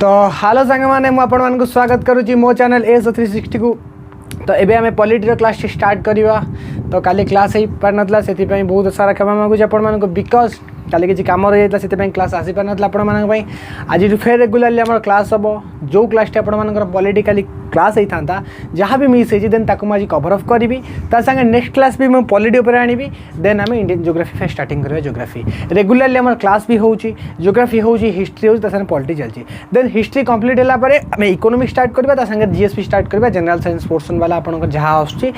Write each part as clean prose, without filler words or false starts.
तो हेलो सांग मैंने मुझे स्वागत करुच्ची मो चैनल AS360 को। तो एबे आम पॉलिटी क्लास स्टार्ट करवा। तो काली क्लास हो पार नाला से बहुत सारा क्षमा मागुच आप बिकज काली किसी कम रही है से क्लास आसी पार नाला आपण आज फेर रेगुलाली आम क्लास हम जो क्लास आपर पॉलिटिकली क्लास होता था जहाँ भी मिस होती देन ताकू मुझे कवर अफ करी सागे नेक्स्ट क्लास भी मुझे पॉलिटी उपर आनी देन आम इंडियन ज्योग्राफी फे स्टार्टिंग करा। ज्योग्राफी रेगुलाली आम क्लास भी हो ज्योग्राफी हो हिस्ट्री हो पॉलिटी चलती देन हिस्ट्री कंप्लीट है आम इकोनॉमिक स्टार्ट करवा सागे जीएस भी स्टार्ट करवा जनरल साइंस पोर्सन वाला आप जहाँ आसूँ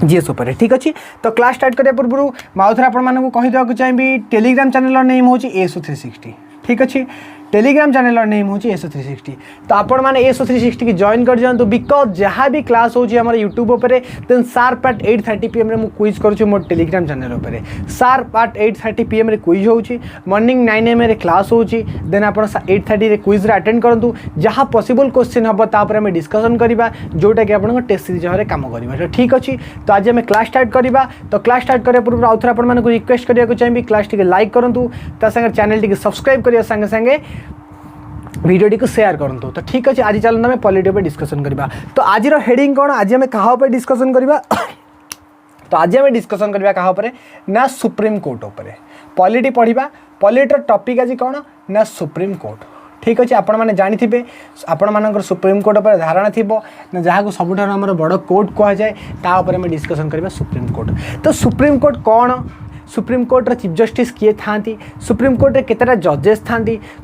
जीएस उपर। ठीक अच्छे तो क्लास स्टार्ट करने पूर्व मुझे आपको कहीदेक चाहिए टेलीग्राम चैनल नेम हूँ AS360। ठीक अच्छे टेलीग्राम चैनल नेम हूँ AS360। तो आपण मैंने AS360 की जॉइन कर जातु बिकज जहाँ भी क्लास हो यूट्यूब पर देन शार्प एट 8:30 PM मुझे क्विज करुँच मो टेलीग्राम चैनल पर शार्प एट 8:30 PM क्विज हो मॉर्निंग 9 AM क्लास हो देन आप 8:30 क्विज अटेंड करूँ जहाँ पॉसिबल क्वेश्चन हम तापर आम डिस्कसन करवा जोटा कि आप टेस्ट सीरीज भाव कम करवा। ठीक अच्छे तो आज आम क्लास स्टार्ट करवा। तो क्लास स्टार्ट करने पूर्व आउ थे आपको रिक्वेस्ट करने चाहिए क्लास टी लाइक करूँ चैनल टी सब्सक्राइब करने सागे सागे वीडियो टी को शेयर करूँ। तो ठीक अच्छे आज चलते आम पॉलिटी पर डिस्कसन करवा। तो आज हेडिंग कौन आज आम क्या डिस्कसन करवा तो आज आम डिस्कसन करवा क्या ना सुप्रीम कोर्ट उपर पॉलिटी पढ़ा। पॉलिटर टॉपिक आज कौन ना सुप्रीम कोर्ट। ठीक अच्छे आपण मैंने जानी आपण सुप्रीम कोर्ट पर धारणा थी ना जहाँ को सबुठ आम बड़ कोर्ट कह जाए तापर आम डिस्कसन करवा सुप्रीम कोर्ट। तो सुप्रीम कोर्ट कौन सुप्रीम कोर्टर चीफ जस्टिस किए था सुप्रीम कोर्टे केतेटा जजेस था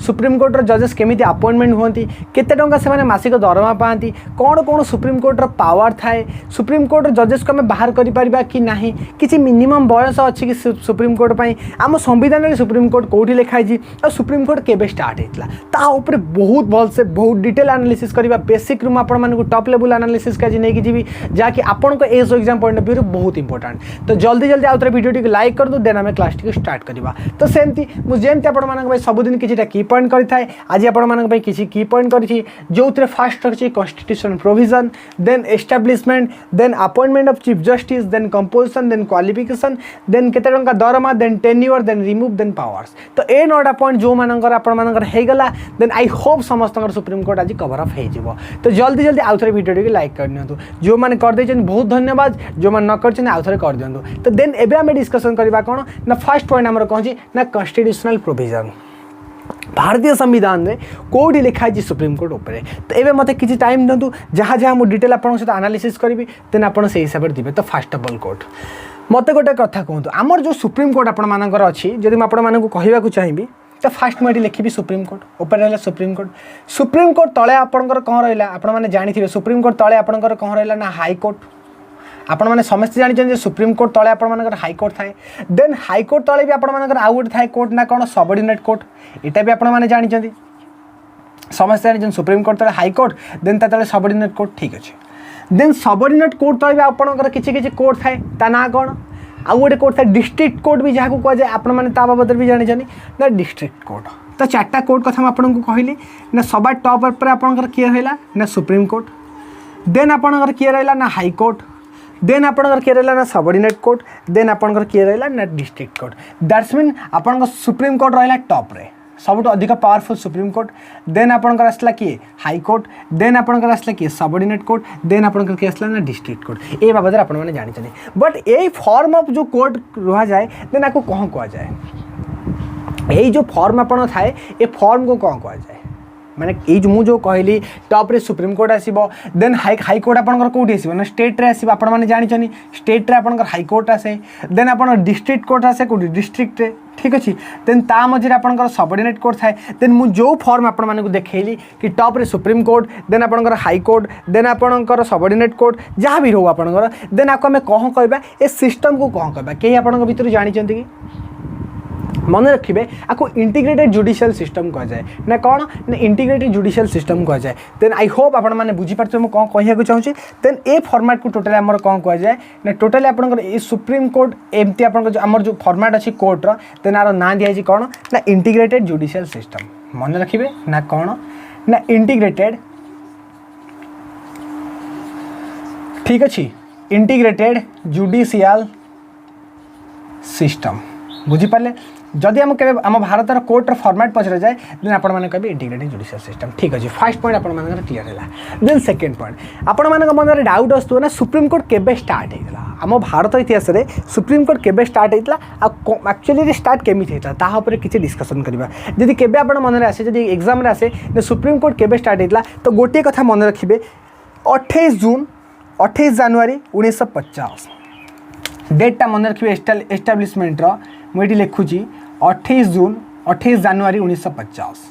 सुप्रीम कोर्टर जजेस केमी अपॉइंटमेंट होती केते टंका से मासिक दरमा पाती कौन कौन सुप्रीम कोर्टर पावर थाए सुप्रीम कोर्ट जजेस को आम बाहर करा कि ना किसी मिनिमम बयस अच्छी कि सुप्रीम कोर्ट पर आम संविधान में सुप्रीम कोर्ट कौटी लिखाई और सुप्रीम कोर्ट केबे स्टार्ट होता बहुत भलसे बहुत डिटेल एनालिसिस करवा बेसिक रूम आपको टॉप लेवल एनालिसिस का नहीं जी जहाँकि आपको age exam point of view बहुत इंपोर्टेंट। तो जल्दी जल्दी आउ थे वीडियो टी लाइक कर देन आम क्लास टी स्टार्ट करवा। तो सेमती मुझे आप सबुदिन किसी की पॉइंट करें आज आप किसी की पॉइंट करी जो थे फास्ट रखी constitution provision then establishment then appointment of chief justice then composition then qualification then केते टंका दरमा then tenure then remove then powers. तो ए 9टा पॉइंट जो मानकर आपला देन आई होप समस्त सुप्रीम कोर्ट आज कवर अफ हो। तो जल्दी जल्दी आउ थे वीडियो टी लाइक कर दिखाँ जो मैंने करदे बहुत धन्यवाद जो मैंने न कर आउ थे कर दिखाँ। तो देन एबे आम डिस्कसन करवा कौन ना फर्स्ट पॉइंट आमर कौन ना कॉन्स्टिट्यूशनल प्रोविजन भारतीय संविधान में कौटी लिखाई सुप्रीम कोर्ट उपर। तो ये मत किसी टाइम दिंतु जहाँ जहाँ मुझे डिटेल आप सहित एनालिसिस करी देन आप हिसाब से दिवे। तो फास्ट ऑफ ऑल कोर्ट मत गोटे कथा कहतु आमर जो सुप्रीम कोर्ट आपर अच्छी जब मुझे कहवाक चाहिए तो फास्ट मुझे लिखी सुप्रीम कोर्ट ऊपर रहा सुप्रीम कोर्ट तले आपंकर कौन रहा आपने जानी सुप्रीम कोर्ट तले आपंकर कौन रहा ना हाईकोर्ट आपण मैंने समस्त जानते सुप्रीम कोर्ट तले आपर हाईकोर्ट थाए देन हाईकोर्ट तले भी आपर आउ गोटे थाए कोर्ट ना कौन सबऑर्डिनेट कोर्ट यहाँ भी आपने जानते समस्त जानते सुप्रीम कोर्ट तले हाईकोर्ट देन तले सबऑर्डिनेट कोर्ट। ठीक अच्छे देन सबऑर्डिनेट कोर्ट तले भी आपर किसी कोर्ट थाए ता ना कौन आउ गोटे कोर्ट थाए डिस्ट्रिक्ट कोर्ट भी जहाँ को कहुए आप बाबद भी जानी ना डिस्ट्रिक्ट कोर्ट। तो 4टा कोर्ट कथा आपको कहली ना सबार टॉप पर आपंकर किए रहा ना सुप्रीम कोर्ट देन आपंकर किए रहा ना हाईकोर्ट देन आपंकर किए रहा ना सबऑर्डिनेट कोर्ट देन आपंकर किए रहा ना डिस्ट्रिक्ट कोर्ट। दैट्स मीन आपंकर सुप्रीम कोर्ट रहा टॉप रे सबुठ अधिक पावरफुल सुप्रीम कोर्ट देन आपंकर आसला किए हाईकोर्ट देन आपंकर आसला किए सबऑर्डिनेट कोर्ट देन आपंकर किए आसला ना डिस्ट्रिक्ट कोर्ट। ये बाबद आप जानते बट यही फॉर्म ऑफ जो कोर्ट रहा जाए देन आपको कौन कह जाए यही जो फॉर्म आप थाए ये फॉर्म को कौन कह जाए मैंने ये जो कहली टॉप रे सुप्रीम कोर्ट आसो देन हाईकोर्ट आपंकर कौटी आसो ना स्टेट रे आसो आपने जानते स्टेट रे आपंकर हाईकोर्ट आसे देन आप डिस्ट्रिक्ट कोर्ट आसे कौटी डिस्ट्रिक्ट रे। ठीक अच्छे देन ता मझे आपंकर सबऑर्डिनेट कोर्ट थाए देन मुझे जो फॉर्म आपको देखली कि टॉप रे सुप्रीम कोर्ट देन आपंकर हाईकोर्ट देन आपंकर सबऑर्डिनेट कोर्ट जहाँ भी रो आपंकर देन आपको आम कौन कहवा ए सिस्टम को कौन कहवा कहीं आपंक भितर जानते कि मन रखिए आपको इंटीग्रेटेड जुडिशियल सिस्टम कह जाए ना कौन ना इंटीग्रेटेड जुडिशियल सिस्टम कह जाए। देन आई होप आप बुझीपारे मुझे कौन कहना चाहूँगी देन ए फॉर्मेट को टोटली आमर कौन कह जाए ना टोटली आप सुप्रीम कोर्ट एमती आमर जो फॉर्मेट अच्छी कोर्टर देन आर ना दिखाई कौन ना इंटीग्रेटेड जुडिशियल सिस्टम मन रखिए ना कौन ना इंटीग्रेटेड। ठीक अच्छे इंटीग्रेटेड जुडिशियल सिस्टम बुझीपारे जदि आम के आम भारतर कोर्टर फॉर्मेट पचरा जाए देन आपण मैंने कहे इंटीग्रेटेड जुडिशियल सिस्टम ठीक अच्छे फर्स्ट पॉइंट आपण मान क्लीयर है देन सेकेंड पॉइंट आपण मान मन डाउट आसू ना सुप्रीम कोर्ट केबे स्टार्ट होता आम भारत इतिहास में सुप्रीम कोर्ट केबे स्टार्ट होता एक्चुअली स्टार्ट केमी होता तापर किसी डिस्कसन करवा जदि केबे आपण मन आसे जदि एग्जाम आसे सुप्रीम कोर्ट केबे स्टार्ट होता तो गोटे कथा मन रखिए 28 जून 28 जनवरी 1950 डेटा मन रखिए एस्टाब्लीशमेंट मुझे लिखुची 28 जून 28 जनवरी 1950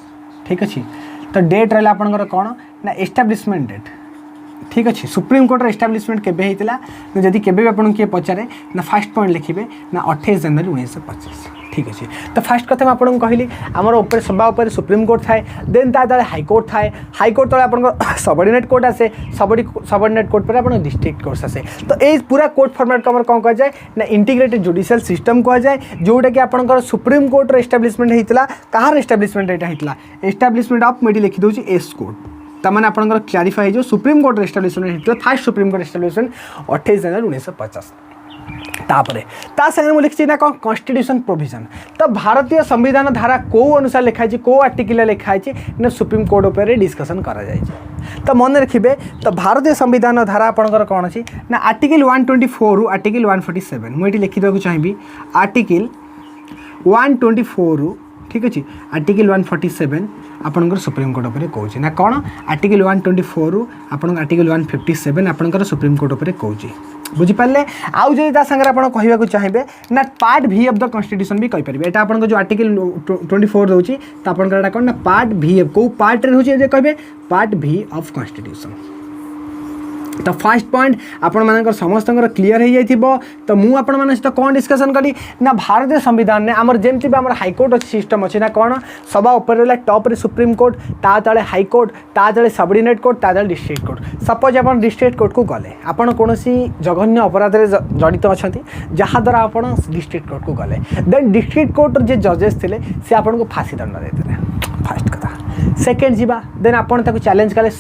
ठीक अच्छे तो डेट रहा आपंकर कौन ना एस्टाब्लीशमेंट डेट ठीक अच्छे सुप्रीम कोर्टर एस्टाब्लीशमेंट केबे होता जदि केबे आपन किए पचारे ना फर्स्ट पॉइंट लिखिए ना 28 जनवरी 1950 ठीक अच्छे तो फास्ट कथा आपको कहली आमर ऊपर सभा उपर सुप्रीम कोर्ट थाए देन ता तले हाईकोर्ट थाए हाईकोर्ट तले आपन सबऑर्डिनेट कोर्ट आसे सबऑर्डिनेट कोर्ट पर आपन डिस्ट्रिक्ट कोर्ट आसे तो ये पूरा कोर्ट फॉर्मेट को कौन कह जाए ना इंटीग्रेटेड जुडिशियल सिस्टम कह जाए जोटा कि आपन सुप्रीम कोर्ट एस्टाब्लीशमेंट होता कहार एस्टाब्लीशमेंट यहाँ होता एस्टाब्लीशमेंट ऑफ मुझे लिखिदे एस कोर्ट तमाने आपन क्लारीफाई हो सुप्रीम कोर्ट एस्टाब्लीशमेंट होता फर्स्ट सुप्रीम कोर्ट एस्टाब्लीशमेंट 28 जनवरी 1950 तापरे ता संगे मु लिखछि ना कॉन्स्टिट्यूशन प्रोविजन तो भारतीय संविधान धारा को अनुसार लिखाई को आर्टिकल लिखाई ना सुप्रीम कोर्ट उपर डिस्कसन करा जाय तो मन रखिए तो भारतीय संविधान धारा आपंकर कौन अच्छी ना आर्टिकल 124 रु आर्टिकल 147 मुझे लिखिदेक चाहिए आर्टिकल 124 रु ठीक अच्छे आर्टिकल 147 आपंकर सुप्रीम कोर्ट उपर कौच ना कौन आर्टिकल 124 रु आपन आर्टिकल 157 आपंकर सुप्रीम कोर्ट उपर कौच बुझिपारे आउ जब सागर आप कहवाक चाहिए ना पार्ट भी ऑफ द कॉन्स्टिट्यूशन भी कहींपारे यहाँ आपन जो आर्टिकल 24 रोचे तो आपंकर कौन ना पार्ट भी ऑफ कौ पार्ट रोचे कहे पार्ट भी ऑफ कॉन्स्टिट्यूशन तो फर्स्ट पॉइंट आपण मानकर समस्त क्लीयर हो जाइथिबो तो मु आपण मान सहित कौन डिस्कसन करी ना भारतीय संविधान ने आमर जेमती भी आमर हाईकोर्ट अच्छी सिस्टम अच्छे ना कौन सभा उपर रहा टॉप रे सुप्रीम कोर्ट ता तले हाईकोर्ट ता तले सबऑर्डिनेट कोर्ट ता तले डिस्ट्रिक्ट कोर्ट सपोज आप डिस्ट्रिक्ट कोर्ट को गले आपण कोनोसी जघन्य अपराध रे जड़ित अच्छा जहाँ द्वारा आप डिस्ट्रिक्ट कोर्ट को गले देन डिस्ट्रिक्ट कोर्ट जे जजेस थे सी आपन को फांसी दंड देते फर्स्ट कथा सेकेंड जीवा देन आपन ताको चैलेंज कले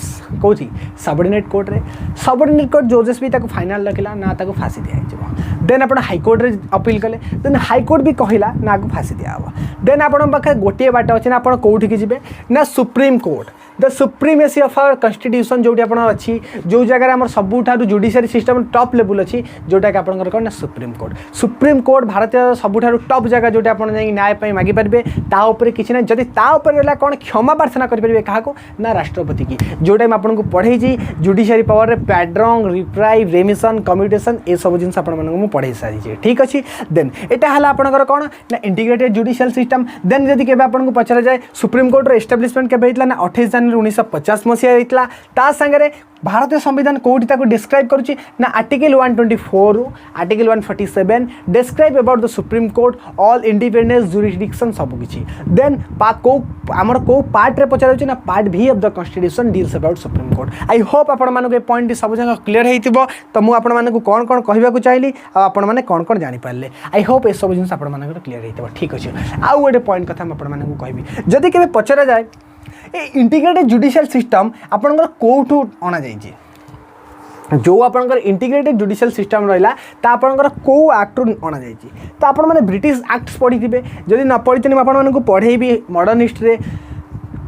कौची सबऑर्डिनेट कोर्ट रे सबऑर्डिनेट कोर्ट जजेस भी ताको फाइनल रखिला ना ताको फांसी दिया जाइबो देन आपन हाईकोर्ट रे अपील कले देन हाईकोर्ट भी कहिला ना को फांसी दिया हबो देन आपन पाखे गोटे बाट अछि ना आपन कोउठी की जिबे ना supreme court the supremacy of our constitution जोटी आपन अच्छी जो जगह आम सबुठारु जुडिशियरी सिस्टम टॉप लेवल अच्छी जोटा कि आपन कौन ना सुप्रीम कोर्ट भारतीय सबुठारु टॉप जगह जोटा आपन जाई न्याय पई मागी परबे ता ऊपर किछि ना जदि ता ऊपर रहला कौन क्षमा प्रार्थना करि परबे काहा को ना राष्ट्रपति की जोटा मैं आपन को पढ़े जी जुडिशियरी पावर रे पैड्रॉन्ग रिप्राइव रेमिशन कम्यूटेशन ए सब जिन आपन मन को पढ़े सारी छी ठीक अछि देन एटा हला आपन कौन ना इंटीग्रेटेड जुडिशियल सिस्टम देन जदि केबे आपन को पचरा जाए सुप्रीम कोर्ट रो एस्टैब्लिशमेंट केबे हितला ना 28 जनवरी 1950 मसीहा होता ता संगे भारतीय संविधान कौटी ताको डिस्क्राइब करुच्ची ना आर्टिकल 124 रु article 147 describe about the supreme court all independence jurisdiction सब किछि देन आमर को पार्ट रे पचार ना पार्ट भी of the constitution deals about supreme court I hope आपण मानको ए पॉइंट सब जगह क्लियर हेतिबो तो मु आपण मानको कोन कोन कहबा को चाहली आ आपण माने कोन कोन जानि पारले आई होप ए सब जिंस आपण मानको क्लियर हेतिबो ठीक अछि आ गोटे पॉइंट कथा आपण मानको कहबी जदि केबे पचारा जाए ए इंटीग्रेटेड जुडिशियल सिस्टम आपनकर कोठू अना जाइए जो आपनकर इंटीग्रेटेड जुडिशियल सिस्टम रहा ता आपनकर को एक्ट अना जाइए तो आपण मैंने ब्रिटिश एक्ट्स पढ़ी थे जदि न पढ़ी आपण मानक पढ़ेबी मॉडर्न हिस्ट्री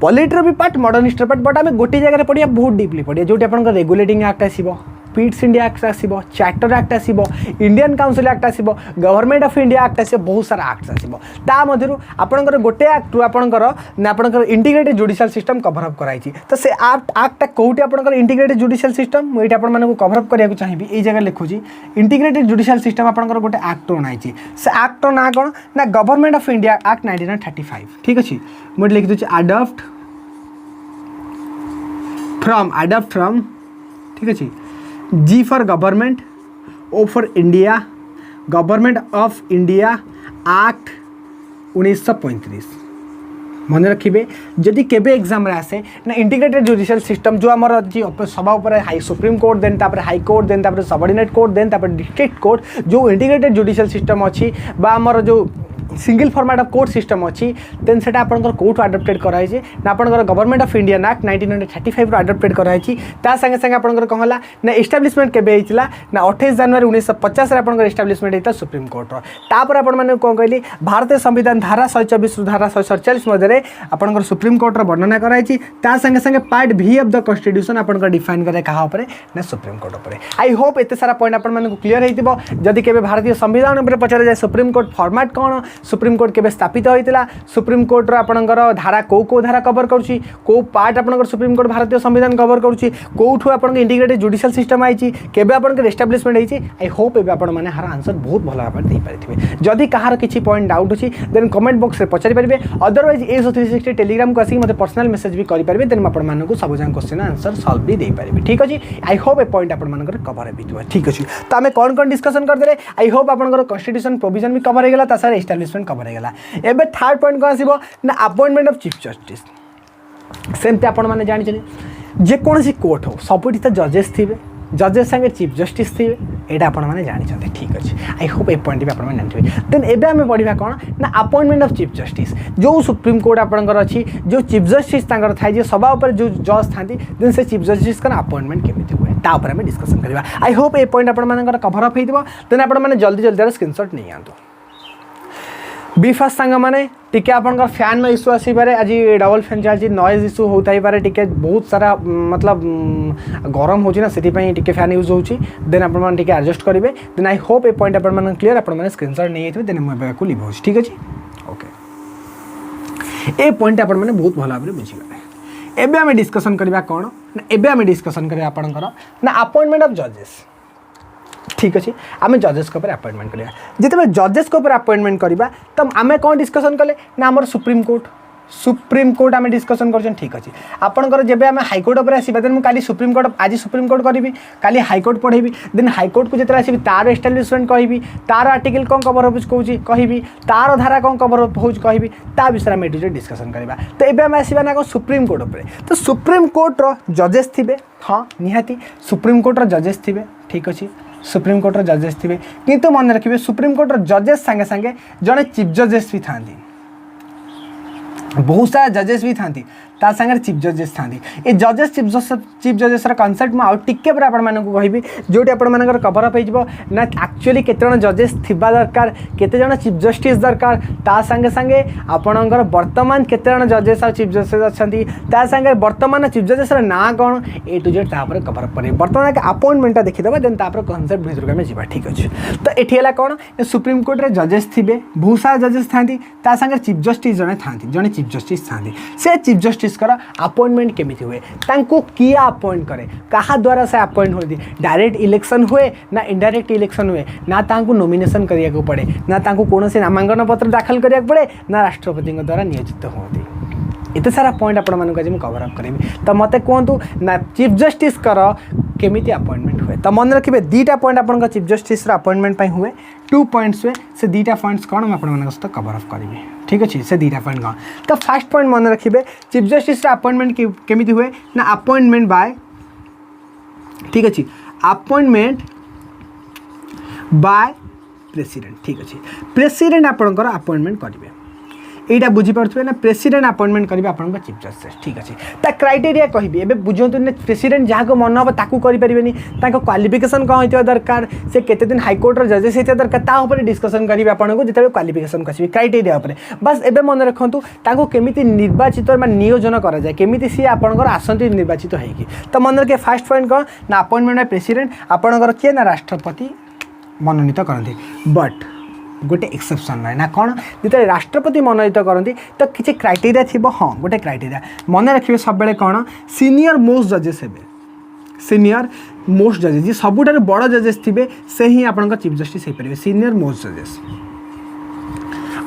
पॉलिटर भी part modern history part but आम गोटे जगह पढ़िया बहुत डीपली पढ़िया जो आपनकर रेगुलेटिंग एक्ट आसीबो पिट्स इंडिया एक्ट आसीबो चार्टर एक्ट आसीबो इंडियन काउंसिल एक्ट आसीबो गवर्नमेंट ऑफ इंडिया एक्ट आसीबो बहुत सारा एक्ट आसीबो ता मध्यरु आपनकर गोटे एक्ट रु आपनकर integrated judicial system cover up कराई तो से एक्ट कोठी आपनकर इंटीग्रेटेड जुडिशियल सिस्टम मुझे आपण मानक कवर अप करिया चाहिए ये जगह लिखुची इंटीग्रेटेड जुडिशियल सिस्टम आपनकर गोटे एक्ट बनाई से एक्ट ना कौन ना गवर्नमेंट ऑफ इंडिया एक्ट 1935 ठीक अच्छे मुझे लिखि दूची अडॉप्ट फ्रॉम ठीक अच्छे G for government, O for India, government of India act 1935 मन रखिए जदि केबे एग्जाम रे आसे ना इंटीग्रेटेड जुडिशियल सिस्टम जो आमर अच्छी सभा उपर हाई सुप्रीम कोर्ट देन तापर हाई कोर्ट देन तापर सबऑर्डिनेट कोर्ट देन तापर डिस्ट्रिक्ट कोर्ट जो इंटीग्रेटेड जुडिशियल सिस्टम अच्छी बा आमर जो single format of court system अच्छी देन सेटा आपनकर कोर्ट अडॉप्टेड कराई जे ना आपनकर गवर्नमेंट ऑफ इंडिया एक्ट 1935 रो अडॉप्टेड कराई छी ता संगे संगे आपनकर कहला ना एस्टैब्लिशमेंट केबे हितला ना 28 जनवरी 1950 रे आपनकर एस्टैब्लिशमेंट हिता सुप्रीम कोर्ट रो तापर आपन माने कोन कहली भारतीय संविधान धारा 124 धारा 147 मध्ये रे आपनकर सुप्रीम कोर्ट रो वर्णना कराई छी ता संगे संगे पार्ट भी ऑफ द कॉन्स्टिट्यूशन आपनकर डिफाइन करे कहा ऊपर ना सुप्रीम कोर्ट ऊपर आई होप एते सारा पॉइंट आपन माने को क्लियर हेतिबो जदि केबे भारतीय संविधान ऊपर पचारे जाय सुप्रीम कोर्ट फॉर्मेट कोन सुप्रीम कोर्ट केबे स्थापित होइतिला सुप्रीम कोर्ट रो आपनकर धारा को धारा कवर करूची को पार्ट आपनकर सुप्रीम कोर्ट भारतीय संविधान कवर करूची कोठु आपनकर इंटीग्रेटेड जुडिशियल सिस्टम आइची केबे आपनकर एस्टैब्लिशमेंट हेची आई होप एबे आपन माने हर आंसर बहुत भलो भाबे दे पारिथिबे जदि कहार किछि पॉइंट डाउट अछि देन कमेंट बॉक्स रे पचारि परिबे अदरवाइज एसो 360 टेलीग्राम को आसी मते पर्सनल मेसेज भी करि परिबे देन आपन मानकु सब जान क्वेश्चन आंसर सॉल्व भी दे परिबे ठीक अछि आई होप ए पॉइंट आपन मानकर कवर हेबितबे ठीक अछि त हमें कोन डिस्कशन कर देले आई होप आपनकर कॉन्स्टिट्यूशन प्रोविजन भी कवर हे गेला ता सारे एस्टैब्लिशमेंट कवर हे गेला एबे थर्ड पॉइंट को आसीबो ना अपॉइंटमेंट ऑफ चीफ जस्टिस सेमते आपण माने जानि छनि जे कोनसी कोर्ट हो सबुठी त जजेस थिबे जजेस संगे चीफ जस्टिस थिबे एटा आपण माने जानि छथि ठीक अछि आई होप ए पॉइंट भी आपण माने जानि थिबे देन एबे हमें पढिबा कोन ना अपॉइंटमेंट ऑफ चीफ जस्टिस जो सुप्रीम कोर्ट आपनकर अछि जो चीफ जस्टिस तांकर थाइ जे सभा ऊपर जो जज थांती देन से चीफ जस्टिस का अपॉइंटमेंट केमिति हुए ता ऊपर हमें डिस्कशन करबा आई होप ए पॉइंट आपण मानकर कवर अप हेतिबो देन आपण माने जल्दी जल्दी स्क्रीनशॉट नै आंतो बी फास्ट सांग माने टिके आपनकर फैन नो इश्यू आसी पारे आज डबल फैन चलछि नॉइज इश्यू होताई पारे टिके बहुत सारा मतलब गरम होछि ना सेति पई टिके फैन यूज होछि देन आपन मान टिके एडजस्ट करिवे then I hope a point आपन मान क्लियर आपन मान स्क्रीनशॉट नै हेतबे देन मैं को लिभ होछि ठीक अछि ओके ए पॉइंट आपन मान बहुत भलो भाबरे बुझि गले एबे हम डिस्कशन करबा कोन ना एबे हम डिस्कशन करबा आपनकर ना अपॉइंटमेंट ऑफ जजेस ठीक अच्छे आम जजेस को अपॉइंटमेंट करिया जिते जजेस को अपॉइंटमेंट करवा तो आम कौन डिस्कसन कले ना आम सुप्रीम कोर्ट आम डिस्कसन कर ठीक अच्छे आपंकर जब आम हाईकोर्ट पर आसवा देन मुझे सुप्रीम कोर्ट आज सुप्रीम कोर्ट करी काली हाईकोर्ट पढ़ेबी देन हाईकोर्ट को जो आसबि तार एस्टाब्लिशमेंट कहि तार आर्टिकल कौन कवर हो कहि तार धारा कौन कवर हो कहि ता विषय आम ये डिस्कसन करवा तो ये आम आसवा ना सुप्रीम कोर्ट पर तो सुप्रीम कोर्टर जजेस थे हाँ निहाती सुप्रीम कोर्टर जजेस थे ठीक अच्छे सुप्रीम कोर्टर जजेस थे किंतु मन रखिए सुप्रीम कोर्टर जजेस संगे संगे जड़े चीफ जजेस भी था बहुत सारा जजेस भी था ता संगे चीफ जजेस था ये जजेस चीफ जजेस कनसेप्ट मुझे टिके पर आपको जोटी आप कवर अप हो ना एक्चुअली केते जजेस थिबा दरकार केते जण चीफ जस्टिस दरकार ता संगे संगे आपणकर वर्तमान केते जण जजेस और चीफ जस्टिस अच्छी ता संगे वर्तमान चीफ जजेस ना कौन ए टू जेड तापर कवर अप करें वर्तमान के अपॉइंटमेंट देखीदे देन तापर कनसेप्ट भीतर आम जा ठीक अच्छे तो ये है कौन सुप्रीम कोर्ट रे जजेस थे बहुत सारा जजेस था ता संगे चीफ जस्टिस जड़े था जड़े चीफ जस्टिस था से चीफ जस्टिस अपॉइंटमेंट केमिति हुए तांको किए अपॉइंट करे कहा द्वारा से अपॉइंट होती डायरेक्ट इलेक्शन हुए ना इनडायरेक्ट इलेक्शन हुए ना तांको नॉमिनेशन करिया को पड़े ना तांको कौन नामांकन पत्र दाखल करिया पड़े ना राष्ट्रपति द्वारा नियोजित होती इतने सारा पॉइंट आपण मानक आज कवर अप करी तो मत कहतु ना चीफ जस्टिस कर केमिति अपॉइंटमेंट हुए तो मन रखिए दीटा पॉइंट आप चीफ जस्टिस अपॉइंटमेंट हुए 2 पॉइंट्स हुए से दीटा पॉइंट्स कौन मैं सहित कवर अप करी ठीक अच्छे से दीटा पॉइंट कौन तो फास्ट पॉइंट मन रखिए चीफ जस्टिस अपॉइंटमेंट केमिति हुए ना अपॉइंटमेंट बाय ठीक अच्छे अपॉइंटमेंट बाय प्रेसिडेंट ठीक अच्छे प्रेसिडेंट आपंकर अपॉइंटमेंट करेंगे यहाँ बुझीपे ना प्रेसिडेंट अपॉइंटमेंट करेंगे आप चीफ जस्टिस ठीक अच्छे ता क्राइटेरिया कहि एबे बुझंतु ना प्रेसिडेंट जहाँ को मन हम ताकू करें क्वालिफिकेशन कौन होता दरकार से केते दिन हाईकोर्टर जजेस होता दरकार ता ऊपर डिस्कसन करेंगे आपको जो क्वालिफिकेशन कहे क्राइटेरिया उपर बस एबे मन रखु केमिति निर्वाचित नियोजन कराए केमिति सी आपंकर आसती निर्वाचित होगी तो मन रखिए फास्ट पॉइंट कौन ना अपॉइंटमेंट बाय प्रेसिडेंट आपंकर किए ना राष्ट्रपति मनोनीत करते बट गोटे एक्सेप्शन रहे ना कौन जो राष्ट्रपति मनोनीत करती तो किसी क्राइटेरिया थी हाँ गोटे क्राइटेरिया मन रखिए सब बेले कौन सीनियर मोस्ट जजेस हे सीनियर मोस्ट जजेस जी सबुठ बड़ जजेस थे से ही आप चीफ जस्टिस हो पारे सीनियर मोस्ट जजेस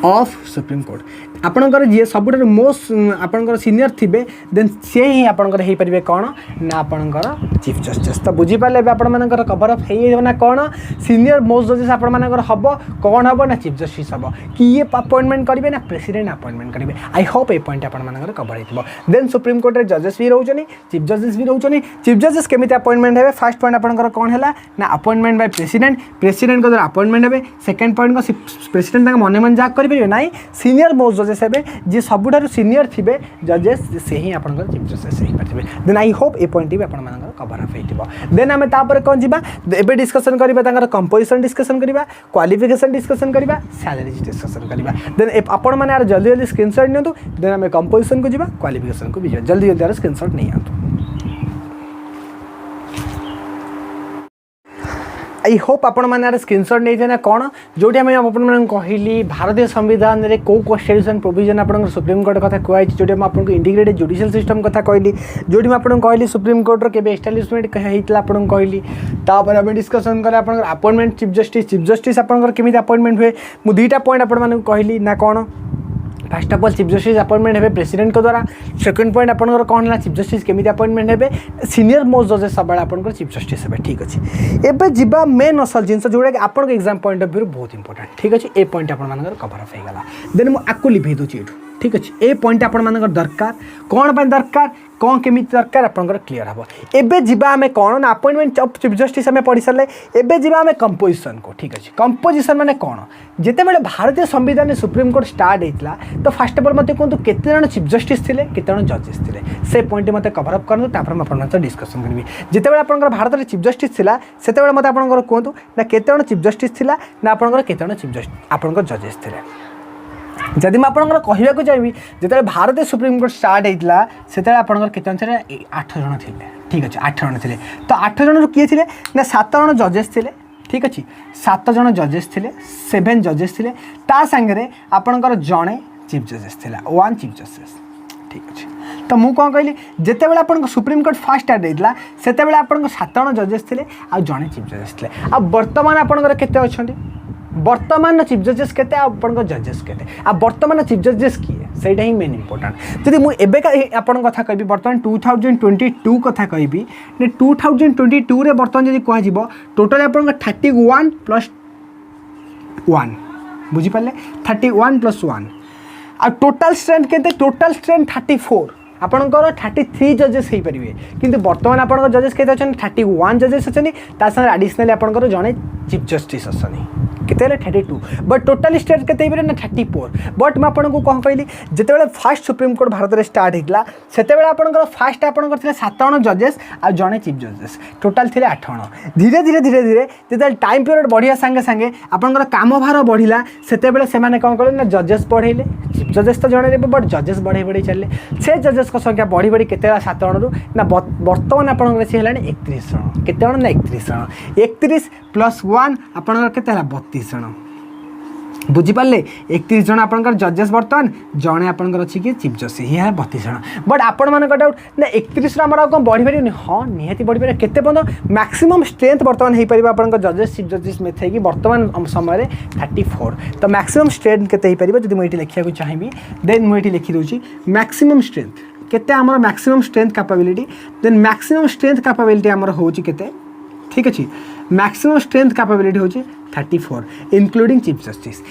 ऑफ सुप्रीम कोर्ट आपणकर जी सबुठ मोस्ट आपणकर सीनियर थिबे देन सी ही आपणकर हो पारे कौन ना आपणकर चीफ जस्टिस। तो बुझीपारे आपंकर कवर अप होना कौन सीनियर मोस्ट जजेस आपंकर हम कौन हम ना चीफ जस्टिस हम किए अपॉइंटमेंट करेंगे ना प्रेसिडेंट अपॉइंटमेंट करेंगे। आई होप ये पॉइंट आपंकर कवर हो। देन सुप्रीम कोर्ट रे जजेस भी रोचनी चीफ जजेस भी रोचनी। चीफ जजेस केमी अपॉइंटमेंट है फर्स्ट पॉइंट आपंकर कौन है ना अपॉइंटमेंट बाय प्रेसिडेंट प्रेसिडेंट द्वारा अपॉइंटमेंट है। सेकेंड पॉइंट को प्रेसिडेंट मन मन जहाँ करेंगे ना सीनियर मोस्ट जजेस हे जी सबुठ सीनियर थे जजेस से ही आप चीफ जस्टिस हो पारे। देन आई होप ये पॉइंट भी आप कवर अप हो। देन आम कौन जावा एबे डिस्कसन करवा कंपोजिशन डिस्कसन करवा क्वालिफिकेशन डिस्कसन करवा सैलरीज डिस्कसन करवा। देन आपण मैंने यार जल्दी जल्दी स्क्रीनशॉट नियंतु। देन आम कंपोजिशन को जावा क्वालिफिकेशन को भी जल्दी जल्दी यार स्क्रीनशॉट नहीं आतु। आई होप आपण मैंने स्क्रीनशॉट नहीं ना कौन जो आम आपको कहली भारतीय संविधान में कौ कन्स्टिट्यूशन प्रोविजन आप सुप्रीम कोर्ट कथा कही जो आपको इंटीग्रेटेड जुडिशियल सिस्टम कथा कहली जो आपको कहली सुप्रीम कोर्टर के एस्टाब्लिशमेंट होता आपको कहली। तापर आम डिस्कसन कले अपॉइंटमेंट चीफ जस्टिस आपंकर केमी अपॉइंटमेंट हुए मुझे दुईटा पॉइंट आपको कहली ना कौन first of all chief justice appointment है प्रेसिडेंट को द्वारा। सेकंड पॉइंट आपंकर कौन है चीफ जस्टिस केमी अपॉइंटमेंट है सीनियर मोस्ट जजेस सब आपंकर चीफ जस्टिस है। ठीक अच्छे एवं जीवा मेन असल जिन जोटा कि आप एग्जाम पॉइंट ऑफ व्यू बहुत इंपोर्टेंट। ठीक अच्छे ये पॉइंट आपंकर कवर अप होगा। देन मुझे आपको लिभे दूसरी ये। ठीक अच्छे ये पॉइंट आपंकर दरकार कौन पर दरकार कौन केमी दरकार आपंकर क्लीयर हम। एवं जीवा आम कौन ना अपॉइंटमेंट ऑफ चीफ जस्टिस आम पढ़ी सारे एवं जीवा आम कंपोजिशन को। ठीक अच्छे कंपोजिशन माने कौन जिते बड़े भारतीय संविधान में सुप्रीम कोर्ट स्टार्ट होता तो फास्ट अफ ऑल मत कहूँ केते चीफ जस्टिस थे केते जजेस थे से पॉइंट मत कवर अप करूँ आप डिस्कसन करी। जिते आप भारत में चीफ जस्टिस थी से मत आप कहूँ ना केते चीफ जस्टिस थी ना आपंकर केते चीफ जस्टिस आपंकर जजेस थे। जदि मैं आपको कहवाक चाहिए जो भारतीय सुप्रीम कोर्ट स्टार्ट होता से आपंकर केते 8 जन थे। ठीक अच्छे 8 जन थे तो 8 जन किए थे ना 7 जन जजेस थे। ठीक अच्छे 7 जन जजेस थे 7 जजेस थे ता सांगे आपंकर जड़े चीफ जजेस थे 1 चीफ जस्टिस। ठीक अच्छे तो मुझे कौन कहली जिते बड़े आप सुप्रीम कोर्ट फास्ट स्टार्ट होता से आप 7 जन जजेस थे आ जड़े चीफ जजेस थे। आ बर्तमान आपंकर केते अच्छा बर्तमान चीफ जजेस केते आपन जजेस केते आ बर्तमान चीफ जजेस किए सेटा ही मेन इंपोर्टेंट। जदि मुझे आपन कथा कहबी बर्तमान 2022 कथा कहबी ने 2022 रे बर्तमान जदि कह टोटल आपन 31 + 1 बुझी पाले 31 + 1 आ टोटल स्ट्रेंथ केते टोटल स्ट्रेंथ 34 आपंकर 33 जजेस हो पारे किंतु बर्तमान आपंकर जजेस केते अच्छा 31 जजेस अच्छा आडिशनाली आपंकर जड़े चीफ जस्टिस अच्छा केते 32 बट टोटल स्टेट केते ना 34 बट मैं आपको कौन कहली जिते फास्ट सुप्रीम कोर्ट भारत में स्टार्ट होता से आपंकर फास्ट आपंकर 7 जन जजेस आ जड़े चीफ जजेस टोटाल थे 8 जन। धीरे धीरे धीरे धीरे जो टाइम पीरियड बढ़िया सांगे सांगे आपंकर काम भार बढ़ला से कौन कले ना जजेस बढ़ेले चीफ जजेस तो जड़े बट जजेस बढ़े बढ़े चले से जजेस संख्या बढ़ी बढ़ी के 7 जन ना बर्तमान आपंकर सी है 31 जन केते जन ना 31 जन 31 + 1 आपंकर केते 32 जन बुझीपारे 31 जन आपंकर जजेस बर्तमान जड़े आपंकर अच्छी कि चीफ जस्टिस ही है 32 जन बट आपण मान डाउट ना 31 आम कौन बढ़ी पारे हाँ निहाती बढ़ी पारे केते पर्यटन मैक्सिमम स्ट्रेंथ बर्तमान हो पारे आपंकर जजेस चीफ जस्टिस में थे बर्तमान समय 34 तो मैक्सिमम स्ट्रेंथ केते हो पारे जब मुझे लिखा चाहिए देन मुझे लिखिदे मैक्सिमम स्ट्रेंथ केते आमर maximum strength capability then maximum strength capability आमर होची केते। ठीक अच्छे मैक्सिमम स्ट्रेंथ कैपेबिलिटी होची 34 इंक्लूडिंग चीफ जस्टिस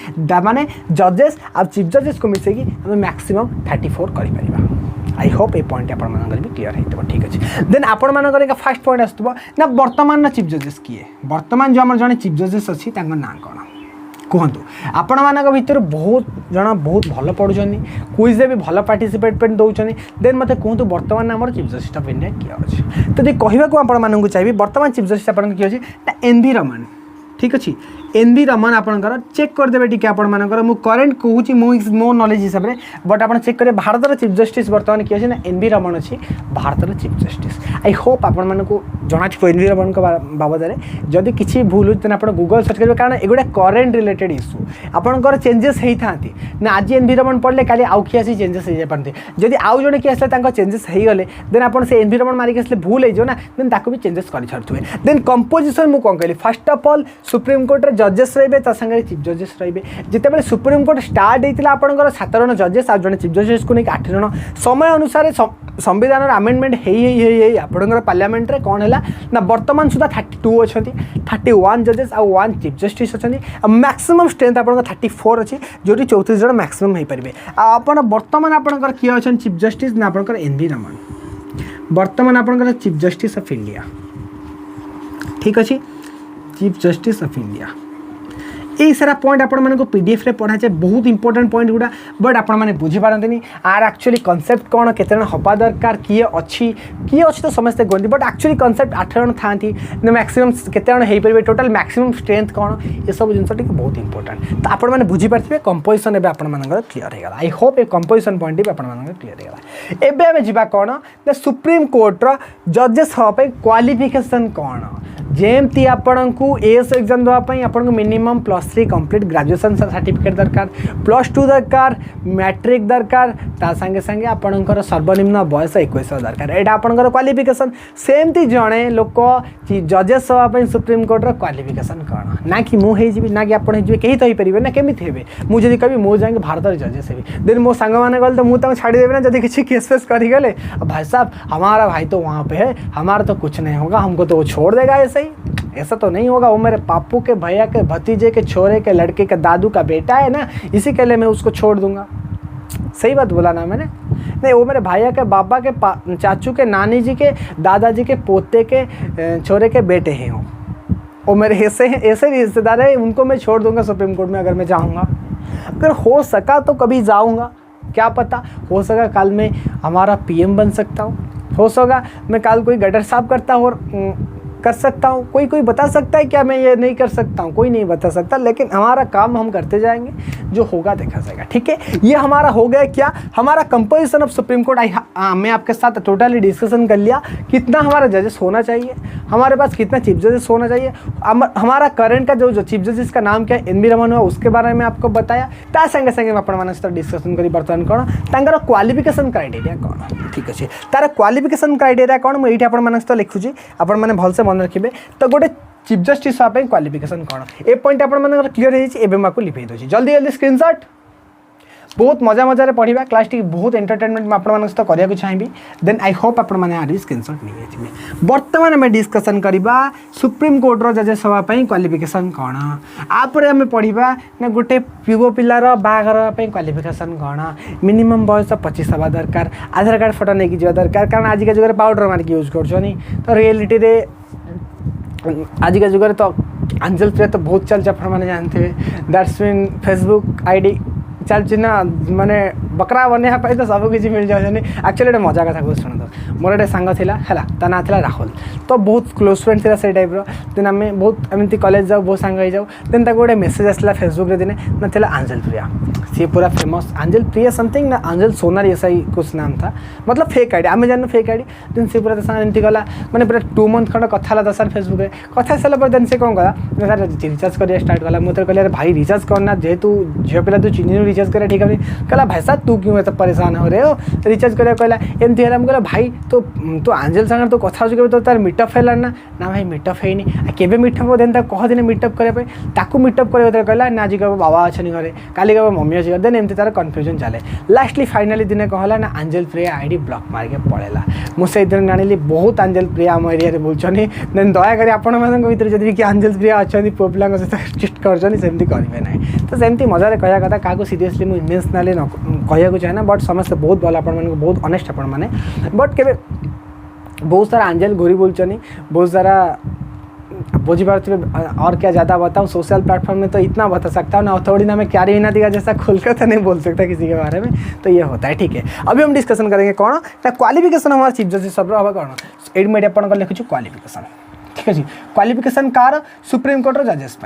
माने जजेस आ चीफ जजेस को मिसेकी हमें मैक्सिमम 34 कर। आई होप ये पॉइंट आप भी क्लीयर हो। ठीक अच्छे देन आपण मानकर फास्ट पॉइंट आसुव ना बर्तमान चीफ जजेस किए बर्तमान जो आम जड़े चीफ जजेस अच्छी ना कौन कहतु आपण मान भर बहुत जन बहुत भल पढ़ुं क्विज भी भल पार्टिसिपेट दौरान देन मत कहतु बर्तमान आम चीफ जस्टिस ऑफ इंडिया किए अच्छे। तो ये कहवाक आपको चाहिए बर्तमान चीफ जस्टिस आप किए अच्छे एन.वी. रमन। ठीक अच्छे एन.वी. रमन आपंकर चेक करदे टी आपर मु करेन्ट कहूँ मो नॉलेज हिसाब से बट आप चेक करें भारत चीफ जस्टिस बर्तमान किए ना एन.वी. रमन अच्छी Bharat chief justice. I hope आपण जना एन.वी. रमन बाबद में जदि किसी भूल हो आप गूगल सर्च करेंगे कारण एगुड़ा करेन्ट रिलेटेड इश्यू आपंकर चेंजेस होता ना आज एन.वी. रमन पढ़ले काली आउ किए आसी चेंजेस हो जाते जदि आउ जड़े किए आसले चेंजेस हो गले देन आप एन.वी. रमन मारिक आसले भूल हो ना देन ताको भी चेंजेस कर छाड़ुए। देन कंपोजिशन मुझे कौन कहली first of all supreme court जजेस रे संगे चीफ जजेस रे जिते सुप्रीम कोर्ट स्टार्ट होता आपंकर 7 जन जजेस आ जड़े चीफ जजेस को लेकिन 8 जन समय अनुसार संविधान आमेंडमेंट आपंकर पार्लियामेंट रे कौन है ना वर्तमान सुधा 32 अच्छा 31 जजेस आ 1 चीफ जस्टिस अच्छा मैक्सिमम स्ट्रेंथ आप 34 अच्छी जो 34 जन मैक्सिमम हो पारे आप बर्तमान आपंकर किए अच्छा चीफ जस्टिस ना आपंकर एन.वी. रमन बर्तमान आपंकर चीफ जस्टिस ऑफ इंडिया ठीक अच्छे चीफ जस्टिस ऑफ इंडिया यही सारा पॉइंट आपण मानको पीडीएफ रे पढ़ा जाए बहुत इंपोर्टेंट पॉइंट गुड़ा बट आपण माने बुझी पारंतनी आर एक्चुअली कॉन्सेप्ट कौन केते जन हवा दरकार किए अच्छी तो समस्ते कहते बट एक्चुअली कॉन्सेप्ट 8 जन थांती मैक्सिमम केते जन हो पारे टोटल मैक्सिमम स्ट्रेंथ कौन ये सब जिन बहुत इंपोर्टेंट तो आपण माने बुझी पार्थिबे कंपोजिशन एबे आपण मानकर क्लियर हो गला आई होप ए कंपोजिशन पॉइंट भी आपण मानकर क्लियर हो गला एबे आमे जिबा कौन द सुप्रीम कोर्ट रो जजेस हो पे क्वालिफिकेशन कौन जेमती आपण को एएस एग्जाम देवाई आपन को मिनिमम +3 कंप्लीट ग्रेजुएशन सर्टिफिकेट दरकार +2 दरकार मैट्रिक दरकार ता संगे संगे आपणकर सर्वनिम्न बयस 21 दरकार एटा आपणकर क्वालिफिकेशन सेमती जणे लोक जजेस होवाई सुप्रीम कोर्ट रो क्वालिफिकेशन कौन ना कि मु जी ना कि आपण हो कहीं तो हो पारे ना केमिति हेबे मु जदि कभी मु जाएंगे भारत जजेस हेबी देन मो सांग मैंने गले तो मुझे छाड़ी देवे ना जब किसी केस फेस कर गले भाई साहब हमारा भाई तो वहाँ पे है हमारा तो कुछ नहीं होगा हमको तो वो छोड़ देगा ऐसे ही ऐसा तो नहीं होगा वो मेरे पापू के भैया के भतीजे के छोरे के लड़के के दादू का बेटा है ना इसी के लिए मैं उसको छोड़ दूंगा सही बात बोला ना मैंने नहीं वो मेरे भैया के बाबा के चाचू के नानी जी के दादाजी के पोते के छोरे के बेटे हैं वो मेरे ऐसे रिश्तेदार है उनको मैं छोड़ दूंगा सुप्रीम कोर्ट में अगर मैं चाहूँगा अगर हो सका तो कभी जाऊँगा क्या पता हो सका कल में हमारा पीएम बन सकता हूँ हो सका मैं कल कोई गटर साफ करता हूँ और कर सकता हूँ कोई बता सकता है क्या मैं ये नहीं कर सकता हूँ कोई नहीं बता सकता लेकिन हमारा काम हम करते जाएंगे जो होगा देखा जाएगा ठीक है ये हमारा हो गया क्या हमारा कंपोजिशन ऑफ सुप्रीम कोर्ट मैं आपके साथ टोटली डिस्कशन कर लिया कितना हमारा जजेस होना चाहिए हमारे पास कितना चीफ जजेस होना चाहिए हमारा करंट का जो चीफ जजेस का नाम क्या है एन.वी. रमन हुआ उसके बारे में आपको बताया ता संगे संगे आपण सहित डिस्कसन करी बर्तमान कौन तांकर क्वालिफिकेशन क्राइटेरिया कौन ठीक अच्छे तार क्वालिफिकेशन क्राइटेरिया कौन मुझे आपण सहित लिखुची आपण मैंने भलसे मन रखिए तो गोटे चीफ जस्टिस होगा क्वालिफिकेशन कौन ए पॉइंट आप क्लियर हो लिखी दूसरी जल्दी जल्दी स्क्रीनशॉट बहुत मजा मजा पढ़ा क्लास टी बहुत एंटरटेनमेंट में आपण सहित करने चाहिए देन आई होप आप स्क्रीनशॉट नहीं जाइए बर्तमान आम डिस्कसन करवा सुप्रीम कोर्ट रो जजेस होगापी क्वालिफिकेशन कौन आपरे आम पढ़ा ना गोटे पुओ पिलार बाहागर क्वालिफिकेशन कौन मिनिमम बयस 25 हवा दरकार आधार कार्ड फोटो नहीं जावा दरकार कारण आजिका जुगे पाउडर मार्क यूज कर तो रियलिटी रे आजिका जुगे तो अंजल प्रिया तो बहुत चलते आपने जानते हैं दैट्स मीन फेसबुक आईडी चलती ना माने बकरा बनवाई तो सब किसी मिल जाए एक्चुअली गोटे मजा कथा शुण तो मोर गोटे सांग है ता ना था राहुल तो बहुत क्लोज फ्रेंड थी से टाइप देन आम बहुत एमती कॉलेज जाऊ बहुत सांग जाऊ देन गोटे मेसेज आसला फेसबुक रे दिने ना था आंजल प्रिया सी पूरा फेमस आंजल प्रिया समथिंग ना आंजल सोनार ऐसा ही कुछ नाम था मतलब फेक आईडी आम जानू फेक आईडी देन सी पूरा साथ एमती गला मैंने पूरा 2 मंथ खंड कथा था सर फेसबुक में कथा सारा देन से कौन कला सर रिचार्ज कर स्टार्ट कला मुझे कहले भाई रिचार्ज करना जेहेतु झील पिला तू चिन्ह रिचार्ज कर ठीक है कहला भाई साहब तू क्यों तो परेशान हो रहे हो रिचार्ज करा कहला एमती है कहला भाई तो आंजल सागर तो कथा हो तो तार मीटअप है ना भाई मीटअप है केवे मीटअप देन कह दिन मीटअप करने ताकू मीटअप कर कहला ना आज कह बाबा अच्छे घरे काली कह मम्मी अच्छी देन एमती तार कन्फ्यूजन चले लास्टली फाइनाली दिने कहला ना आंजल प्रिया आईडी ब्लॉक मार्के पड़ेगा मुझे दिन जानी बहुत आंजल प्रिया आम एरिया बोलछनी देन दयाकोरी आपण मान भर जब कि आंजल प्रिया अच्छा पुओ पिला सहित चिट करमती करेंगे ना तो सेमती मजारे कह कथा क्या सीरियसली मुझे इमोशनाली कहूँ चाहे बट समस्त बहुत भल आपण बहुत ऑनेस्ट आपण मैंने बट के बहुत सारा आंजल घोरी बोलचनी बहुत सारा बुझीपारे और क्या ज़्यादा बताऊँ सोशल प्लेटफॉर्म में तो इतना बता सकता हूँ ना थोड़ी ना मैं क्यारी ना दिया जैसा खुलकर तो नहीं बोल सकता किसी के बारे में तो ये होता है ठीक है अभी हम डिस्कशन करेंगे कौन ना क्वालिफिकेशन हमारा चीफ जस्टिस सब हम कौन एड में आप लिखुच्छू क्वालिफिकेशन ठीक अच्छे क्वालिफिकेशन कार सुप्रीम कोर्ट जजेस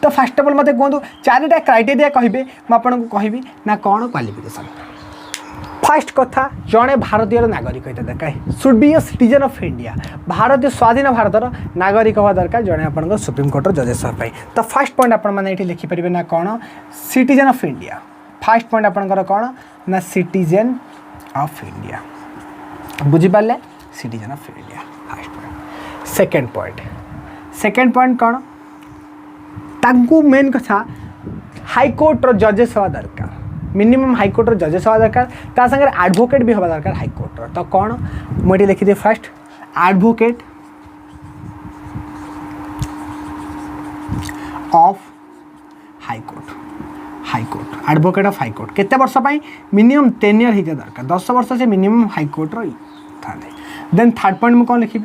तो फास्ट ऑफ ऑल मत कहूँ 4टा क्राइटेरिया कहे मुझे कहबी ना कौन क्वालिफिकेशन फास्ट कथा जड़े भारतीय नागरिक होता दरकार should be a citizen of India भारतीय स्वाधीन भारतर नागरिक हवा दरकार जड़े आप सुप्रीम कोर्ट जजेस होगा तो फास्ट पॉइंट आपने लिखिपारे ना कौन citizen of India first point आपंकर कौन ना सिटीजन ऑफ इंडिया बुझीपारे citizen of India first point second point कौन तांकु मेन कथा हाईकोर्ट रो जजेस हवा दरकार मिनिमम हाईकोर्ट रो जजेस हवा दरकार ता संगे एडवोकेट भी हवा दरकार हाईकोर्ट रो तो कौन मुझे लिखी दे first advocate of high court advocate of high court केते वर्ष पाई मिनिमम 10 ईयर हिते दरकार 10 वर्ष से मिनिमम हाईकोर्ट रो थाने देन थर्ड पॉइंट में कौन लिखी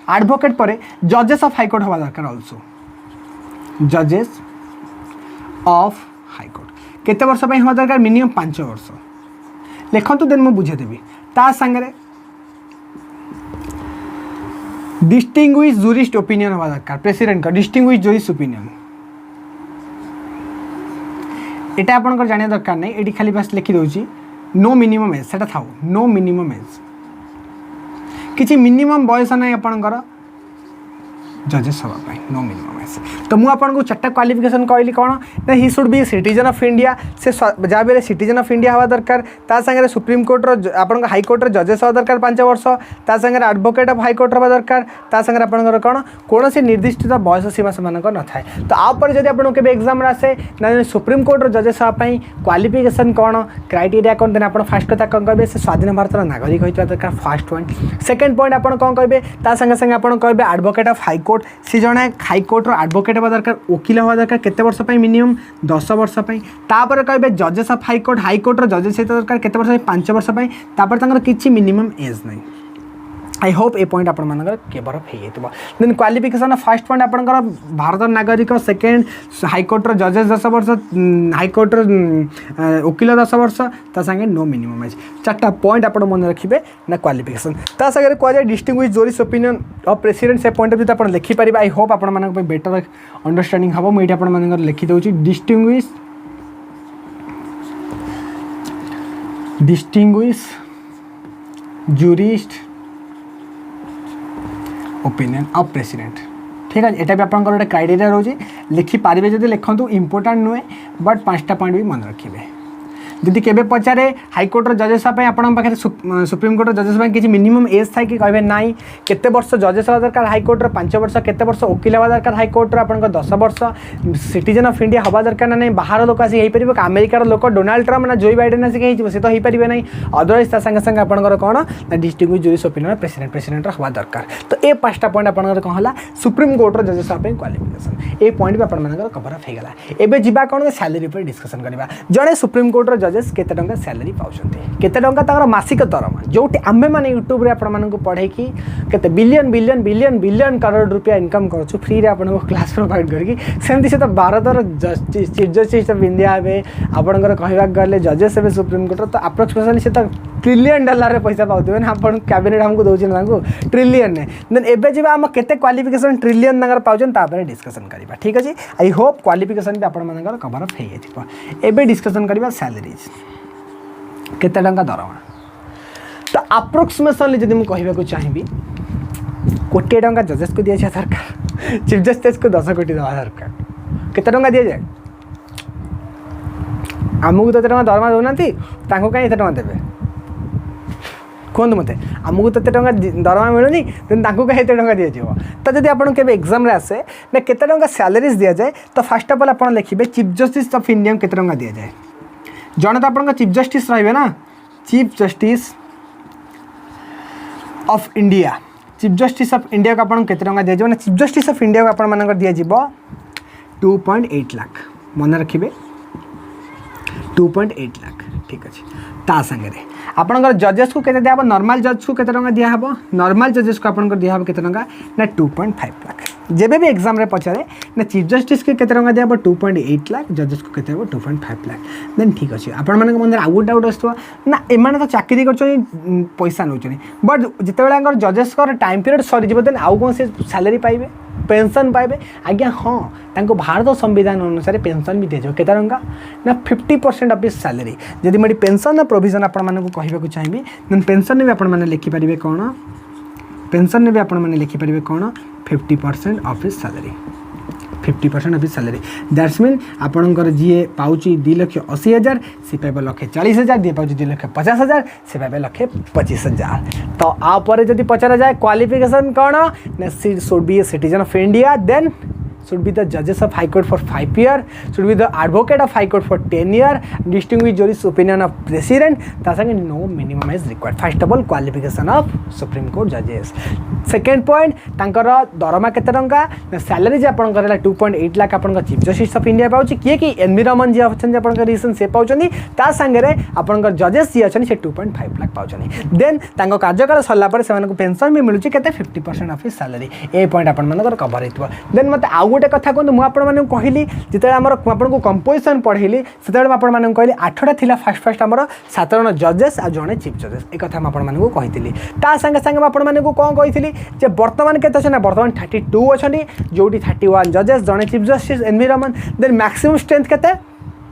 एडवोकेट पर जजेस ऑफ हाईकोर्ट हवा दरकार ऑल्सो जजेस ऑफ हाईकोर्ट केते वर्ष पाई हवा दरकार मिनिमम 5 वर्ष लिखतु देन मैं बुझेदेवी ता संगे डिस्टिंग्विश जूरिस्ट ओपिनियन हवा दरकार प्रेसिडेंट का डिस्टिंग्विश जूरिस्ट ओपिनियन एटा आपन जानिया दरकार नहीं एटी खाली बस लिखि दउची नो मिनिमम एज सेटा थाउ नो मिनिमम एज किछि मिनिमम बयस नै आपनकर जजेस हवा पाई नो मिनिमम एज तो मु आपन को चारटा क्वालिफिकेशन कहली कोन ना he should be citizen of India से जाबे सिटीजन ऑफ इंडिया हवा दरकार ता संगे सुप्रीम कोर्ट रो आपन हाई कोर्ट रो जजेस हवा दरकार 5 वर्ष ता संगे एडवोकेट ऑफ हाई कोर्ट हवा दरकार ता संगे आपन कोन कोनोसी निर्दिष्ट बयस सीमा समान को न थाए तो आ पर जदी आपन के एग्जाम रासे ना सुप्रीम कोर्ट रो जजेस हवा पाई क्वालिफिकेशन कोन क्राइटेरिया कोन देन आपन फर्स्ट कथा कोन कहबे से स्वाधीन भारत रो नागरिक होइता दरकार फर्स्ट पॉइंट सेकंड पॉइंट आपन कोन कहबे ता संगे संगे आपन कहबे एडवोकेट ऑफ हाई कोर्ट सी जने हाई कोर्ट रो एडवोकेट हवा दरकार वकील हवा दरकार केते वर्ष पाई मिनिमम 10 वर्ष पाई तापर कहबे जजेस ऑफ हाई कोर्ट रो जजेस हेता दरकार केते वर्ष 5 वर्ष पाई तापर तंगर किछि मिनिमम एज नै आई होप ए पॉइंट आपण मानकर केबर फेयतबो देन क्वालिफिकेशन फर्स्ट पॉइंट आपनकर भारत नागरिक सेकंड हाई कोर्ट रो जजेस 10 वर्ष हाई कोर्ट रो वकील 10 वर्ष ता संगे नो मिनिमम एज चारटा पॉइंट आपण मन रखिबे ना क्वालिफिकेशन ता संगे को जाय distinguish jurist opinion of president से पॉइंट ऑफ व्यू आपण लिखि परिबा आई होप आपण मानक बेटर अंडरस्टैंडिंग हबो मैं आपण मानकर लिखि दउची distinguish jurist opinion of president ठीक है एटा भी आपन गोटे क्राइटेरिया रोचे लिखि पारिबे जदि लिखंतु इंपोर्टेंट नुए बट 5टा पॉइंट भी मन रखिबे यदि केबे पचारे हाई कोर्ट रो जजेस पाए आपन पाखे सुप्रीम कोर्ट रो जजेस पाए किछि मिनिमम एज थाई कि कहबे नाई केते वर्ष जजेस हवा दरकार हाई कोर्ट रो 5 वर्ष केते वर्ष वकील हवा दरकार हाई कोर्ट रो आपन 10 वर्ष सिटीजन ऑफ इंडिया हवा दरकार ना नहीं बाहर लोक आसी हेई परिबो अमेरिका रो लोक डोनाल्ड ट्रम्प ना जो बाइडेन आसी हेई से तो हेई परिबे नहीं अदरवाइज ता संगे संगे आपन कोन ना डिस्ट्रिक्ट जूरिस्ट ओपिनियन प्रेसिडेंट रो हवा दरकार तो ए 5टा पॉइंट आपन कोन हला सुप्रीम कोर्ट रो जजेस पाए क्वालिफिकेशन ए पॉइंट भी आपन मानकर कवर अप हे गला एबे जिबा कोन सैलरी पर डिस्कशन करबा जणे सुप्रीम कोर्ट रो जजेस केते टंका सैलरी पाउछन्ते केते टंका ताकर मासिक दरमा जोटी आमे माने यूट्यूब रे आपण मानन को पढे कि केते billion billion billion billion crore रुपया इनकम करछु फ्री रे आपण को क्लास प्रोवाइड करकी सेमति से तो भारत रो चीफ जस्टिस ऑफ इंडिया आबे आपनकर कहबा गले जजेस बे सुप्रीम कोर्ट तो अप्रोक्सीमेटली से तो ट्रिलियन डॉलर रे पैसा पाउतबे ना आपण कैबिनेट हमको दोछि ना तांको ट्रिलियन ने देन एबे जेबा हम केते क्वालिफिकेशन ट्रिलियन नगर पाउछन तापर डिस्कशन करिबा ठीक अछि आई होप क्वालिफिकेशन भी आपण मानकर कवर अप हे जेतिबा एबे डिस्कशन करिबा सैलरीज केते टंका दरमा तो अप्रोक्सीमेशनली जदि मु कहबा को चाहिबी कोटी टंका जजेस को दिया सरकार चीफ जस्टिस को 10 कोटी दवा सरकार केते टंका दिया जाए आमको तो टंका दरमा दोनाती तांको काई एते टंका देबे कहतु मत आमको तो टंका दरमा मिलूनी देन तांको काई एते टंका दिया जीवो तो जदि आपण केबे एग्जाम रे आसे ना केते टंका सैलरीज दिया जाए तो फर्स्ट ऑफ ऑल आपण लिखिबे चीफ जस्टिस ऑफ इंडिया केते टंका दिया जाए जड़े तो आप चीफ जस्टिस रही ना चीफ जस्टिस ऑफ इंडिया को आपन केते टंका दिया ना चीफ जस्टिस ऑफ इंडिया को आपण मानकर दिया जीवो 2.8 लाख मन रखिबे 2.8 लाख ठीक अच्छे ता संगे आपनकर जजेस को केते दिया नॉर्मल जज को केते टंका दिया हबो नॉर्मल जजेस को आपनकर दिया हबो केते टंका ना 2.5 लाख जेबे भी एग्जाम रे पचारे ना चीफ जस्टिस के केते टंका दिया 2.8 लाख जजेस को केते 2.5 लाख देन ठीक अच्छे आपण मानक मन आउ डाउट आस्तो ना एमाने तो चाकरी करछो पैसा नउछनी बट जितेबेला अंगर जजेस कर टाइम पीरियड सरी जिवो देन आउ कोन से सैलरी पाइबे पेंशन पाइबे आज्ञा हाँ तांको भारत संविधान अनुसार पेंशन भी दिया केते टंका ना 50% ऑफ हिज सैलरी जदि मेरी पेंशन प्रोविजन आपण मानक कहबा को चाहिबी देन पेंशन ने भी आपण माने लिखि परिबे कोन पेंशन ने भी आपण माने लिखि परिबे कोन 50% of his salary 50% of his salary that's mean आपणकर जी पाउची 2,80,000 से पाइबे 1,40,000 दिए पाउची 2,50,000 से पाइबे 1,25,000 तो आप जदि पचारा जाए क्वालिफिकेशन कौन ना should be a citizen of India then should be the judges of High Court for 5 years, should be the advocate of High Court for 10 years, distinguish jury's opinion of president. ता संगे no minimum is required. First of all, qualification of Supreme Court judges. Second point, तांकर दरमा केते टंका salary जे आपन करला 2.8 लाख आपन chief justice of India पाउची किए कि एनवी रमन जे अछन आपन रीजन से पाउचनी ता संगे रे आपन जजेस जे अछन से 2.5 लाख पाउचनी देन तांको कार्यकाल सरला पर सेमान को पेंशन भी मिलुची केते 50% of his salary A point आपन मानकर कवर हेतबो देन मते आउ गोटे कथा कोन मु आपन माने कहली जिते हमर आपन को कंपोजिशन पढेली सेते आपन माने कहली 8टा थिला फर्स्ट हमर 7 जण जजेस आ जणे चीफ जजेस ए कथा हम आपन माने को कहितली ता संगे संगे आपन माने को कोन कहितली जे वर्तमान केते छना वर्तमान 32 अछनी जोटी 31 जजेस जणे chief justice NV Raman then maximum strength केते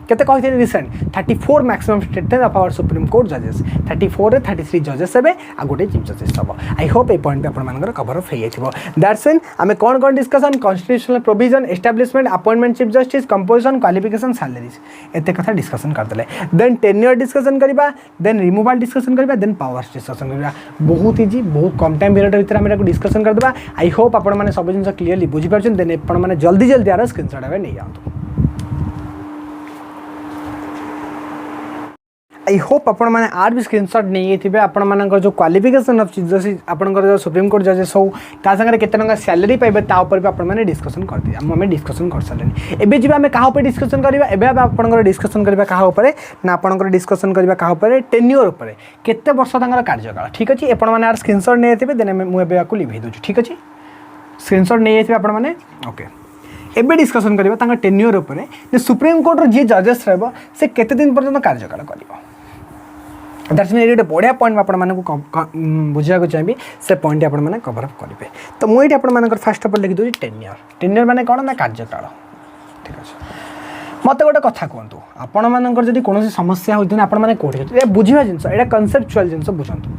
केते कहि recent 34 maximum strength of our supreme court जजेस 34 रे 33 जजेस हेबे आ गोटे चीफ जस्टिस सब आई होप ए पॉइंट पे आपण मानकर कवर अप हेय छिबो दैट्स इन आमे कोन discussion constitutional provision establishment appointment chief justice composition qualification salaries एते कथा डिस्कशन करतले देन टेन्योर डिस्कशन करबा देन रिमूवल डिस्कशन करबा देन पावर्स डिस्कशन करबा बहुत इजी बहुत कम टाइम पीरियड भीतर आमे डिस्कशन कर देबा आई होप आपण माने सब जिंस क्लियरली बुझी परछन देन आपण माने जल्दी जल्दी आरो स्क्रीनशॉट आवे नै जांतु आई होप आपण मैंने आर भी स्क्रीनशॉट नहीं थे आपण मानकर जो क्वालिफिकेशन ऑफ चीफ जस्टिस आपनकर जो सुप्रीम कोर्ट जजेस हो ता संगे केते टंका सैलरी पाइबे ता ऊपर भी आपण माने डिस्कशन कर दिया हम डिस्कशन कर सारले एबे जिबा हमें कहा ऊपर डिस्कशन करबा एबे आपनकर डिस्कशन करबा कहा ऊपर ना आपनकर डिस्कशन करबा कहा ऊपर टेन्योर ऊपर केते वर्ष तांकर कार्यकाल ठीक अछि आपण माने आर स्क्रीनशॉट नहीं थे देन मु एबे आकु लिभे दोछु ठीक अछि स्क्रीनशॉट नहीं थे आपण माने ओके एबे डिस्कशन करबा तांकर टेन्योर ऊपर जे सुप्रीम कोर्ट रो जे जजेस रहबो से केते दिन पर्यंत कार्यकाल करबो दैट्स मीन ये बढ़िया पॉइंट आपण माने को बुझा को चाहिए से पॉइंट आपण माने कवर अप करेंगे तो मुझे आपण मानकर फास्ट ऑफ ऑल लिखि दूची टेन्योर माने कौन ना कार्यकाल ठीक अच्छे मत गोटे कथा कहतु आपण मानकर जदि कौन समस्या होती आपण मैंने कौटे बुझा जिन यहाँ कनसेप्चुआल जिन बुझातु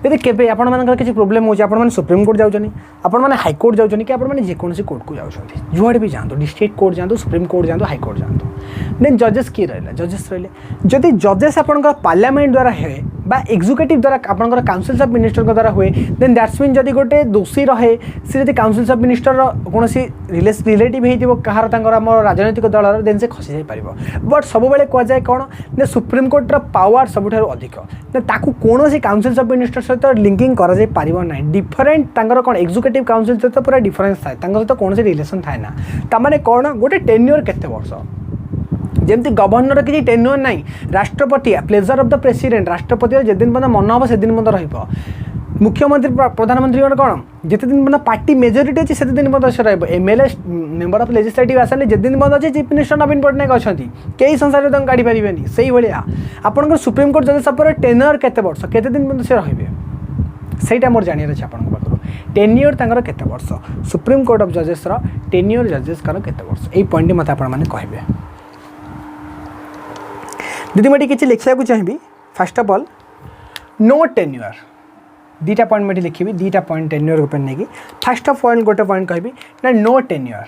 यदि केवे आपण मानकर किसी प्रोब्लेम हो आपण मैंने सुप्रीम कोर्ट जाऊँ आपण मैंने हाईकोर्ट जाऊँ कि आपण मैंने जेकोसी कोर्ट को जाऊँच जुआड़े भी जातु डिस्ट्रिक्ट कोर्ट जातु सुप्रीम कोर्ट जातु हाईकोर्ट जातु देन जजेस किए रहा जजेस रही जदि जजेस आपंकर पार्लियामेंट द्वारा हुए बा एक्जिक्यूटिव द्वारा आपंकर काउंसिल ऑफ मिनिस्टर द्वारा हुए देन दैट्स मीन जदि गोटे दोषी रहे सी जब काउंसिल ऑफ मिनिस्टर कौन रिलेटिव हो कहार राजनैतिक दल देन से खसी जापर बट सब कहुए कौन ना सुप्रीम कोर्टर पावर सबुठ अधिक ताकू कौन काउंसिल ऑफ मिनिस्टर सहित लिंकिंग कर डिफरेन्ट कौन एक्जिक्यूटिव काउंसिल सहित पूरा डिफरेन्स थाए सहित कौन रिलेसन थाए ना ताने कौन गोटे टेन्योर केते वर्ष जमती गवर्नर किसी टेन्योर ना राष्ट्रपति प्लेजर ऑफ द प्रेसिडेंट राष्ट्रपति जिन पर्यटन मन हम से दिन मुख्यमंत्री प्रधानमंत्री कौन जिते दिन पर्यटन पार्टी मेजोरिटी अच्छी से दिन पर्यटन से रमएलए मेंबर ऑफ लेजिस्लेटिव आसेंबली जिते दिन पर्यटन अच्छे चीफ मिनिस्टर नवीन पट्टनायक अच्छा कई संसार तक काढ़ी पारे से भाया आपंकर सुप्रीम कोर्ट जजेस टेन्योर केते वर्ष केते दिन पर्यटन से रे सहीटा मोर जानियार अच्छे आपन पाखर टेन्योर तांकर केते वर्ष सुप्रीम कोर्ट ऑफ जजेस टेन्योर जजेस केते वर्ष यही पॉइंट मत आपने कहे दीदी मैं किसी लिखा चाहिए first of all no tenure दीटा पॉइंट में लिखी दीटा पॉइंट टेन्योर ऊपर नहीं फास्ट ऑफ ऑल गोटे पॉइंट कहबी ना नो टेन्योर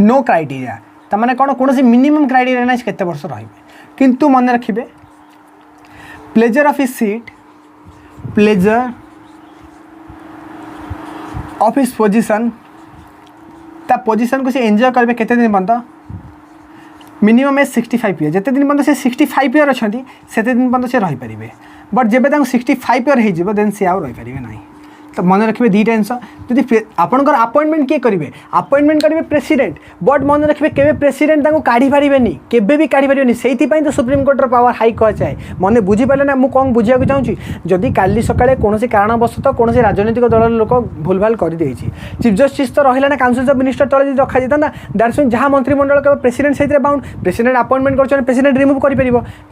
नो क्राइटेरिया तमाने कौन कौन सी मिनिमम क्राइटेरिया ना केते वर्ष रही किंतु मन रखिए pleasure of his seat pleasure of his position ता पोजिशन को से एंजॉय करेंगे केते दिन पर्यंत मिनिमम एज 65 ईयर जिते दिन पर्यटन से 65 ईयर अच्छा से दिन पर्यटन से रहीपर बट जब 65 ईयर हो देन सी आउ रहीपर ना तो मन रखिए दुईटा जिनस जदि आपंकर अपॉइंटमेंट किए करेंगे अपॉइंटमेंट करेंगे प्रेसिडेंट बट मन रखिए केवे प्रेसिडेंट काढ़ी पारे केवे भी काढ़ी पारे से तो सुप्रीम कोर्टर पावर हाई कहुए मन बुझीपारे ना मुझे कौन बुझा चाहूँगी जदि काली सकाଳେ कौन कारणवशतः कौन राजनैतिक दल लोक भूल भाल कर चीफ जस्टिस तो रहा ना काउंसिल ऑफ मिनिस्टर तले रखा जाता ना दैट्स मीन जहाँ मंत्रिमंडल के प्रेसिडेंट से बाउंड प्रेसिडेंट अपॉइंटमेंट कर प्रेसिडेंट रिमूव कर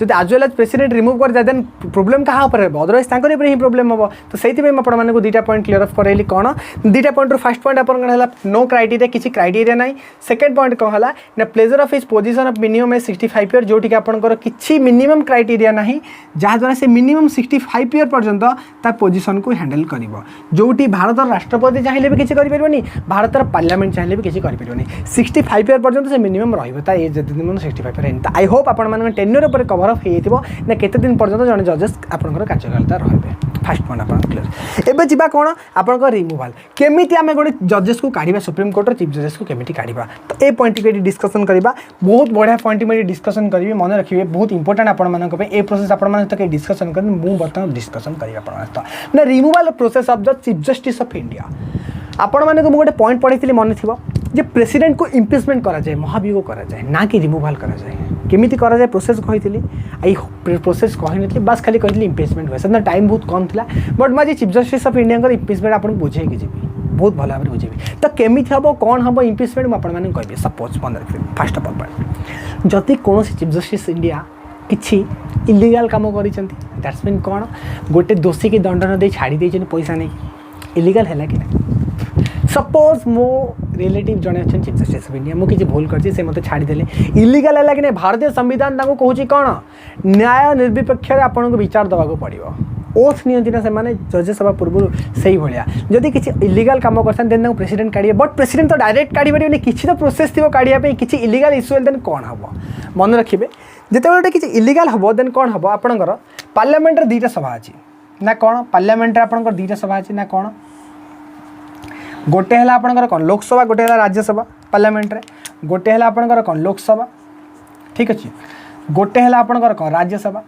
जब आज वेल प्रेसिडेंट रिमूव कर देन प्रोब्लेम क्या अदरवाइज ही प्रोब्लेम हम तो से आपको दुईटा पॉइंट क्लियर अफ करेली कौन दुईटा पॉइंट फर्स्ट पॉइंट आप नो क्राइटेरिया किसी क्राइटेरिया ना सेकेंड पॉइंट कौन है ना pleasure of his position of minimum age 65 year जोटि आपंकर किसी मिनिमम क्राइटेरिया ना जहाँद्वारा से मिनिमम 65 ईयर पर्यंत ता पोजिशन को हैंडल कर जोटी भारत राष्ट्रपति चाहिए भी किसी करें भारत पार्लियामेंट चाहिए भी किसी करें 65 ईयर पर्यंत से मिनिमम रही दिन 65 ईयर आई होप आप टेन्योर पर कवर अफ हो ना केते दिन पर्यंत जड़े जजेस आपंकर कार्यकालता रही फास्ट पॉइंट आप क्लियर एबे जीवा कोन आपन को रिमूवल केमिति आमे गोटे जजेस को काढिबा सुप्रीम कोर्ट चीफ जजेस को केमिति काढिबा तो ए पॉइंट के डिस्कशन करबा बहुत बढ़िया पॉइंट में डिस्कशन करिवे मन रखिबे बहुत इंपोर्टेंट आपन मानक पे ए प्रोसेस आपन मानक के डिस्कशन कर मु बर्तमान डिस्कशन करिबा आपन मानक ना removal process of the chief justice of India आपण माने को गोटे पॉइंट पढ़ी मन थी जे प्रेसिडेंट को इम्पिचमेंट करा जाए महाभियोग करा जाए ना कि रिमूवल करा जाए केमिति करा जाए प्रोसेस कही आई प्रोसेस कही नी बस खाली कही इम्पिचमेंट हुए से टाइम बहुत कम था बट मुझे chief justice of India impeachment आपको बुझे जी बहुत भल भाव बुझेबी तो केमिति हम कौन हम इम्पिचमेंट मुझे कहि सपोज मन रखिए फास्ट ऑफ ऑल जदि कौन चीफ जस्टिस इंडिया किसी इलीगल काम दैट्स मीन कौन गोटे दोषी की दंड न दे छाड़ी देछन पैसा नहीं इलीगल है कि ना सपोज मो रिलेटिव जड़े अच्छे चीफ जस्टिस ऑफ इंडिया मुझे भूल कर मत छाड़ीदे इलीगल है कि नहीं भारतीय संविधान कहूँ कौन न्याय निर्विपक्ष आपको विचार देवाक पड़ो ओथ नियंती ना से जजेस हवा पूर्व से भाया जदि किसी इलीगल काम कर प्रेसिडेंट काढ़े बट प्रेसिडेंट तो डायरेक्ट काढ़ी पारे किसी तो प्रोसेस थी काढ़ापी किसी इलीगल इश्यू देन कौन हम मन रखिए जिते गोटे किसी इलीगल हम देन कौन हम आपंकर पार्लियामेंट दुईटा सभा अच्छी ना कौन पार्लियामेंट आपंकर दुईटा सभा अच्छी ना कौन गोटे है आपंकर कौन लोकसभा गोटे है राज्यसभा पार्लियामेंट रे गोटे है आपंकर कौन लोकसभा ठीक अच्छे गोटे है आपंकर कौन राज्यसभा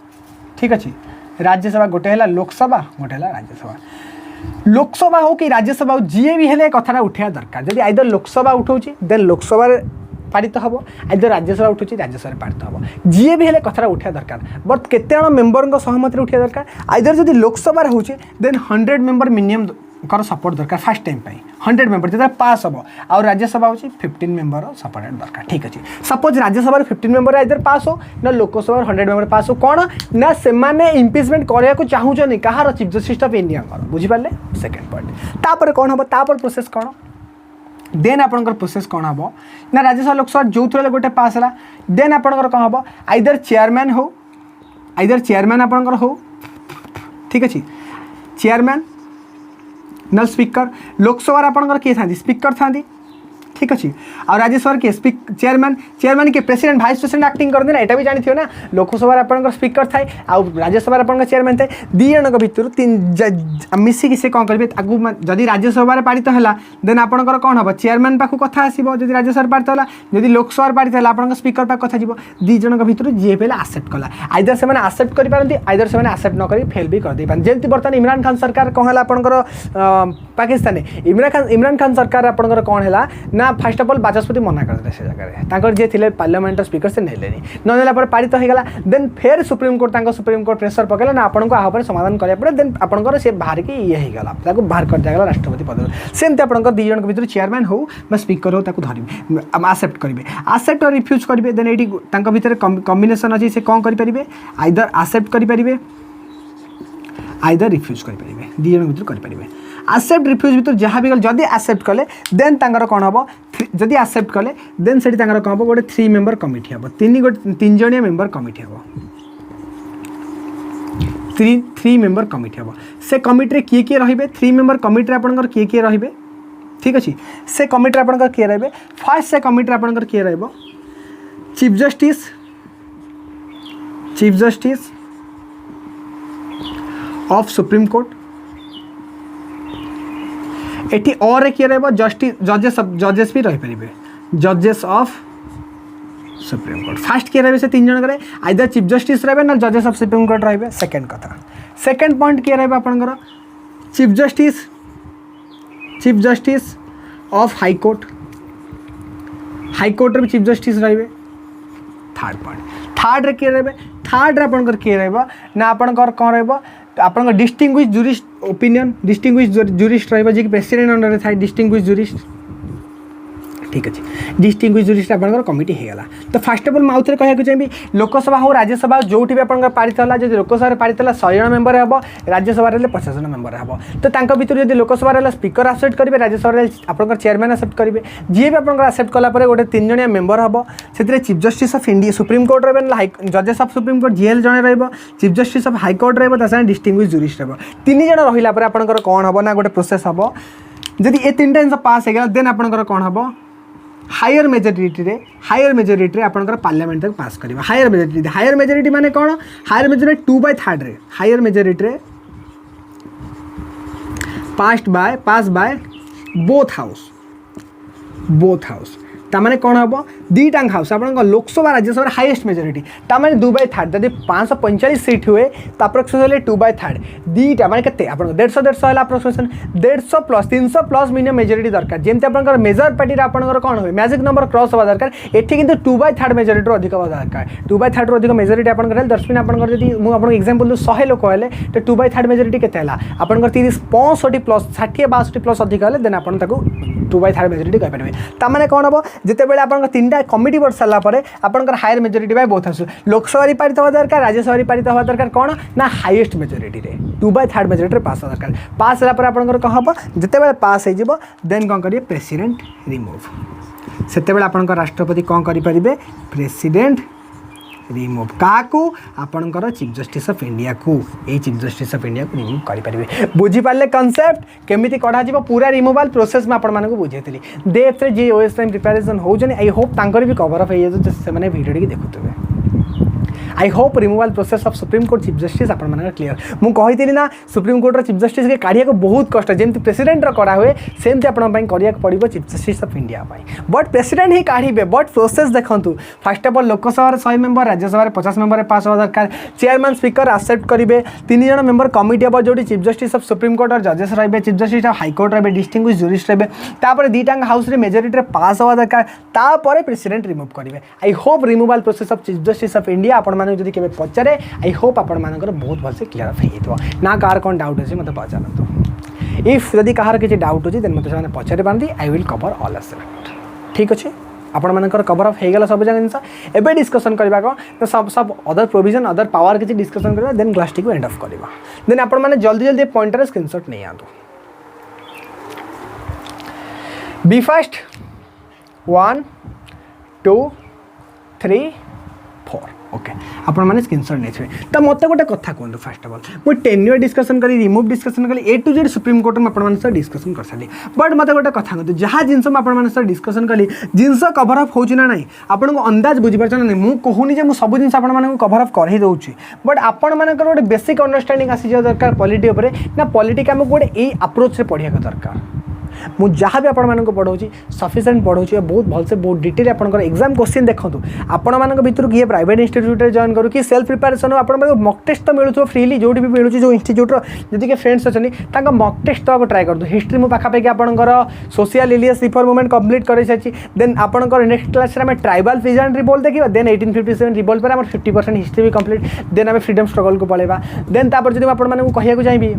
ठीक अच्छे राज्यसभा गोटे है लोकसभा गोटे है राज्यसभा लोकसभा हो कि राज्यसभा हो जी भी है कथा उठा दरकार जब आइदर लोकसभा उठाऊँगी देन लोकसभा पारित हम आइदर राज्यसभा उठूँ राज्यसभा पारित हम जी भी है कथा उठा दरकार बट केते मेम्बर सहमति उठा दरकार आइदर जब लोकसभा होचे देन 100 मेम्बर मिनिमम कर सपोर्ट दरकार फास्ट टाइम 100 मेम्बर जो पास हम और राज्यसभा हो 15 मेम्बर सपोर्ट दरकार ठीक अच्छे सपोज राज्यसभा 15 मेम्बर आइदर पास हो ना लोकसभा 100 मेम्बर पास हो कौन ना से इम्पिचमेंट करने को चाहूँ कहार चीफ जस्टिस ऑफ इंडिया बुझिपारे सेकेंड पॉइंट तापर कौन हम तापर प्रोसेस कौन देन आपंकर प्रोसेस कौन हम ना राज्यसभा लोकसभा जो थे गोटे पास है देन आपंकर कौन हम आइदर चेयरमैन आपंकर हो ठीक अच्छे चेयरमैन न स्पीकर लोकसभा आपंकर किए था स्पीकर था ठीक अच्छे और राज्यसभा किए चेयरमैन के प्रेसिडेंट भाइस प्रेसिडेंट एक्टिंग करते ना यहाँ भी जानी ना लोकसभा आपंकर स्पीकर थाए आउ राज्यसभा आपंकर चेयरमैन थाए दी जन भर मिसिकी से कौन करेंगे आगू जदि राज्यसभा पारित है देन आपंकर कौन हम चेयरमैन पाक कथा आसो जब राज्यसभा पारित है जब लोकसभा पारित है आप स्पीकर पाक कथा जीव दी जन भर जी पे आसेप्ट कला आइदर से आसेप्ट करें आइदर से आसेप्ट न कर फेल भी करदे पारे जमी बर्तमान इमरान खान सरकार कौन है आपंकर पाकिस्तान इमरान खान सरकार आपंकर कौन है ना फास्ट ऑफ ऑल बाचस्पति मना करदे से जगह जी थे पार्लियामेंट स्पीकर से नेले ना पारित होगा देन फेर सुप्रीम कोर्ट प्रेसर पकड़ा ना आपको आपर समाधान करा पड़े देन आपंकर से बाहर की ये होगा बाहर कर दिया राष्ट्रपति पद सेमती आपंकर दी जन भर चेयरमैन हो स्पीकर हो धरवे आसेप्ट करेंगे आसेप्ट और रिफ्यूज करेंगे देन ये भितर कम्बिनेसन अच्छी से कौन करेंगे आइदर आसेप्ट करेंगे आइदर रिफ्यूज करेंगे दी जन भर करेंगे आसेप्ट रिफ्यूज भर जहाँ भी गल जदि आसेप्ट कले देन तांकर कौन हम जदि आसेप्ट कले देन से कौन हम गोटे 3 मेम्बर कमिटी हम 3 जणिया मेम्बर कमिटी हम 3 मेम्बर कमिटी हम से कमिटी किए किए रे 3 मेम्बर कमिटी आपंकर किए किए रे ठीक अच्छे से कमिटी आपंकर किए रे फास्ट से कमिटी आपंकर किए रे chief justice of supreme court eighty और किए रहा जजेस भी रहीपर जजेस ऑफ सुप्रीम कोर्ट फास्ट किए रहे से 3 जन करे आइदर चीफ जस्टिस रहे ना जजेस ऑफ सुप्रीम कोर्ट रहे सेकेंड कथा सेकेंड पॉइंट किए रहा आपंकर chief justice of high court भी चीफ जस्टिस रहे थर्ड पॉइंट थर्ड रे किए रहे थर्ड रे आपंकर किए रहा ना आपंकर कौन रहा आपंकर distinguish jurist opinion distinguish jurist रहा जी प्रेसिडेंट अंडर थाए डिस्टिंग्विश जूरिस्ट ठीक अच्छे डिस्टिंग्विश जूरिस्ट आपंकर कमिटी होगा तो फास्ट ऑफ ऑल मैं आउे कहना चाहिए लोकसभा हो राज्यसभा जो भी आप पारित है जब लोकसभा पारित है 100 जन मेम्बर हम राज्यसभा 50 जन मेम्बर हम तो भर जब लोकसभा स्पीकर आसेप्ट करेंगे राज्यसभा आपंकर चेयरमैन आसेप्ट करेंगे जी भी आप आसेप्ट कलापर गोटे 3 जणिया मेम्बर हम से chief justice of India supreme court रहा जजेस ऑफ सुप्रीम कोर्ट जीएल जड़े chief justice of high court रहा डिस्टिंग्विश जूरिस्ट तीन जन रहा आपंकर कौन हम ना गोटे प्रोसेस हम जब ये 3टा जिन पास होगा देन आपंकर कौन हम हायर मेजोरिटी आपंकर पार्लियामेंट तक पास करिबा हायर मेजोरिटी माने कौन हायर मेजोरिटी 2/3 रे हायर मेजोरिटी रे पास बाय बोथ हाउस तामाने कौन हम दुईटा हाउस आप लोकसभा राज्यसभा हाईएस्ट मेजोरिटी तामाने 2/3 जब 545 सीट हुए तो अप्रोक्सीमेटली 2/3 दुईटा माने केते आप 150 है approximation 150 plus 300 plus minimum majority दरकार जमी आप मेजर पार्टी आपंकर कौन हुए मैजिक नंबर क्रॉस हवा दरकार एठी किंतु 2/3 मेजोरिटी अधिक हवा दरकार 2/3 अधिक मेजोरिटी आपंकर दर्शमिन आपंकर जदि मु आपन एग्जांपल 100 लोक हेले तो 2/3 मेजोरिटी केते हला आपंकर 30 65 प्लस 60 62 प्लस अधिक हेले देन आपन ताको 2/3 मेजोरिटी कहि परिबे तामाने कौन हम जिते बेले आपन तीनटा कमिटी बढ़ सारा पर आपंकर higher majority by both house Lok Sabha पारित हवा दरकार राज्यसभा पारित हवा दरकार कौन ना हाईएस्ट मेजोरिटी रे 2/3 मेजोरिटी पास हवा दरकार पास होला पर आपंकर कह हम जिते बेले पास हो जिवो देन कौन करिए प्रेसिडेंट रिमूव सेते बेले आपंकर राष्ट्रपति कौन करि परिबे प्रेसिडेंट रिमूव क्या आपणकर चीफ जस्टिस ऑफ इंडिया को ये चीफ जस्टिस ऑफ इंडिया को रिमूव करेंगे बुझी पारे कॉन्सेप्ट केमिति कढ़ा पूरा रिमूवाल प्रोसेस में आपण मानक बुझेली डेप्थ रे जे ओएस टाइम प्रिपरेशन होजन आई होप तांकर भी कवर अप हो से मैंने वीडियो टी देखुवे I hope removal process of supreme court chief justice आपण मानक क्लियर मु कही ना सुप्रीम कोर्ट चीफ जस्टिस के काढ़िया बहुत कष्ट जमी प्रेसिडेंट कड़ा हुए सेमती आपण करिया पड़ो chief justice of India but president ही काढ़े बट प्रोसेस देखूँ first of all Lok Sabha 100 member Rajya Sabha 50 member pass हवा दरकार चेयरमैन स्पीकर एक्सेप्ट करेंगे 3 जन मेंबर कमिटी हम जो chief justice of supreme court और जजेस रही चीफ जस्टिस ऑफ हाईकोर्ट रही डिस्टिंग्विश जूरिस्ट रही दुईटा हाउस मेजोरिटी पास हवा दरकार तापर प्रेसिडेंट रिमूव करेंगे आई hope removal process of chief justice of India आपण जब केवे पचारे आई होप आपण मानकर बहुत भलसे क्लियर हो ना कार कौन डाउट अच्छे मतलब पचारत इफ जदि कहार किसी डाउट अच्छी देन मतलब से पचारे पारती I will cover all aspect ठीक अच्छे आपण मानकर कवर अप हो गला सब जगह जिनस एबे डिस्कशन करबा को सब अदर प्रोविजन अदर पावर किसी डिस्कशन करबा देन क्लास टी को एंड ऑफ करबा देन आपण माने जल्दी जल्दी पॉइंटर स्क्रीनशॉट नहीं आंतु बी फास्ट 1 2 3 4 ओके आपण मैंने स्क्रीनशॉट नहीं तो मत गोटे कथा कहूँ फास्ट ऑफ ऑल मुझे टेन्यूर डिस्कशन करी रिमूव डिस्कशन करी ए टू जेड सुप्रीम कोर्ट में आप डिस्कशन कर सारी बट मत गोटे कथा कहते जहाँ जिनस मुझे डिस्कशन कली जिनस कवर अप हो ना ना आपको अंदाज बुझीपार ना मुझे कहूनी जो सब जिन कवर अप कर दूसरी बट आपण मानकर गोटे बेसिक अंडरस्टैंडिंग आसी दरकार पॉलिटी उपर ना पॉलिटी आमको गोटे यही अप्रोच पढ़ा दरकार मु जहाँ भी आपण मानक पढ़ाऊँ सफिसीयंट पढ़ाऊँ बहुत भलसे बहुत डिटेल आपंकर एग्जाम क्वेश्चन देखो आपण मान भर किए प्राइवेट इंस्टीट्यूट जॉइन करूँ कि सेल्फ प्रिपेरेसन आप मक टेस्ट तो मिलूँ फ्रीली जो भी मिलूँ जो इंस्टीट्यूट जी फ्रेंड्स अच्छा मक टेस्ट तो ट्राए कर हिस्ट्री मुझे पाखापाखि आपंकर सोशल इलियस रिफॉर्म मूवमेंट कंप्लीट कर सारी देन आपंकर नेक्स्ट क्लास में ट्राइबल पीजेंट रिवोल्ट देखा देन 1857 रिवोल्ट पर 50% हिस्ट्री भी कंप्लीट देन आम फ्रीडम स्ट्रगल को पलैबा देन जब आपको कहूँ चाहिए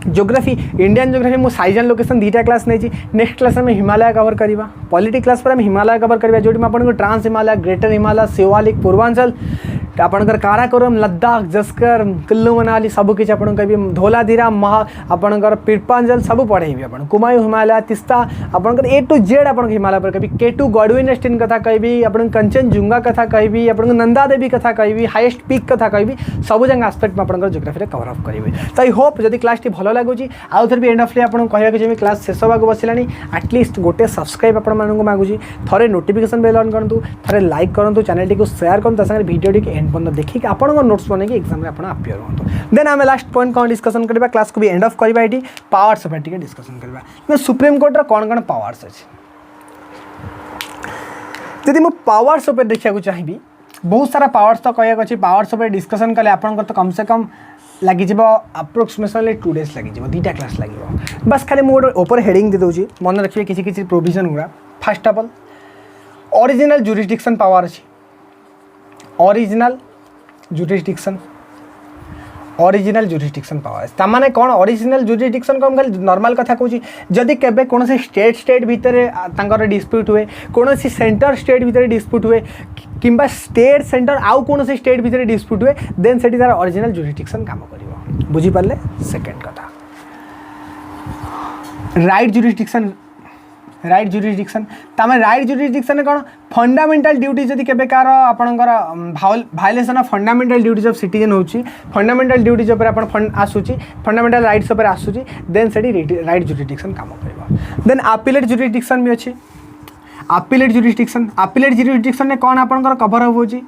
ज्योग्राफी इंडियन ज्योग्राफी मुझे साइज एंड लोकेशन दुईटा क्लास नहीं नेक्स्ट क्लास में हिमालय कवर करवा पॉलिटी क्लास पर हिमालय कवर करवा जो आपको ट्रांस हिमालय ग्रेटर हिमालय शिवालिक पूर्वांचल आपणकर काराकोरम लद्दाख जस्कर कुल्लू मनाली सबकि कह धोलाधीरा महा आपणकर पीरपांजल सब पढ़ेबी आप कुमायूं हिमालय तिस्ता आपणकर ए टू जेड आप हिमालय पर कह केटू गडविनेस्टीन कथा कहबी आप कंचनजुंगा कथा कहबी आप नंदा देवी कथा कहबी हाईएस्ट पीक कथा कहबी सब जगह आस्पेक्ट में आपंकर ज्योग्राफी कवर अप करेंगे तो आई होप जब क्लास टी भल लगुच आउ थे भी एंड ऑफ आपको कहवाक चाहिए क्लास शेष होगा बसला एटलिस्ट गोटे सब्सक्राइब आपण मांगुची थे नोटिफिकेशन बेल ऑन करूँ थे लाइक करूँ चैनल टी को शेयर करूँ साथ वीडियो टी एंड पर्यटन देखिए आप नोट्स बन एग्जाम में आप अपियर हूँ देन आम लास्ट पॉइंट कौन डिस्कसन करवा क्लास को भी एंड ऑफ करवा ये पावर्स उपर टी डिस्कसन करवा सुप्रीम कोर्ट कौन कौन पावर्स अच्छे जदि मु पावर्स उपर देखा चाहिए बहुत सारा पावर्स तो कहक अच्छे पावर्स उपर डिस्कसन कले आप तो कम से कम लगी अप्रोक्सीमेटली 2 days लगी दुईटा क्लास लगे बस खाली मुझे ऊपर हेडिंग दे दूसरी मन रखिए किसी किसी प्रोविजन गुड़ा fast of all original jurisdiction power अच्छी ओरिजिनल जुरिस्डिक्शन पावर तामाने कौन ओरिजिनल जुरिस्डिक्शन कौन खाली नॉर्मल कथा कहूँ जदि केबे कौन स्टेट भितर डिस्प्यूट हुए कौन सेंटर स्टेट भितर डिस्प्यूट हुए किंबा स्टेट सेंटर आउ कौन स्टेट भितर डिस्प्यूट हुए देन से तार ओरिजिनल जुरिस्डिक्शन काम कर बुझीपारे सेकेंड कथा राइट जुरिस्डिक्शन तमें राइट जुरिस्डिक्शन कौन फंडामेंटल ड्यूटी जदि केबे कार आपणकर violation of fundamental duties of citizen होची फंडामेंटल ड्यूटीज उपर आपण आसूची फंडामेंटल राइट्स उपर आसूची देन सेठी राइट जुरिस्डिक्शन काम करबा देन अपीलेट जुरिस्डिक्शन भी अच्छी अपीलेट जुरिस्डिक्शन ने कौन आपणकर कवर अप होची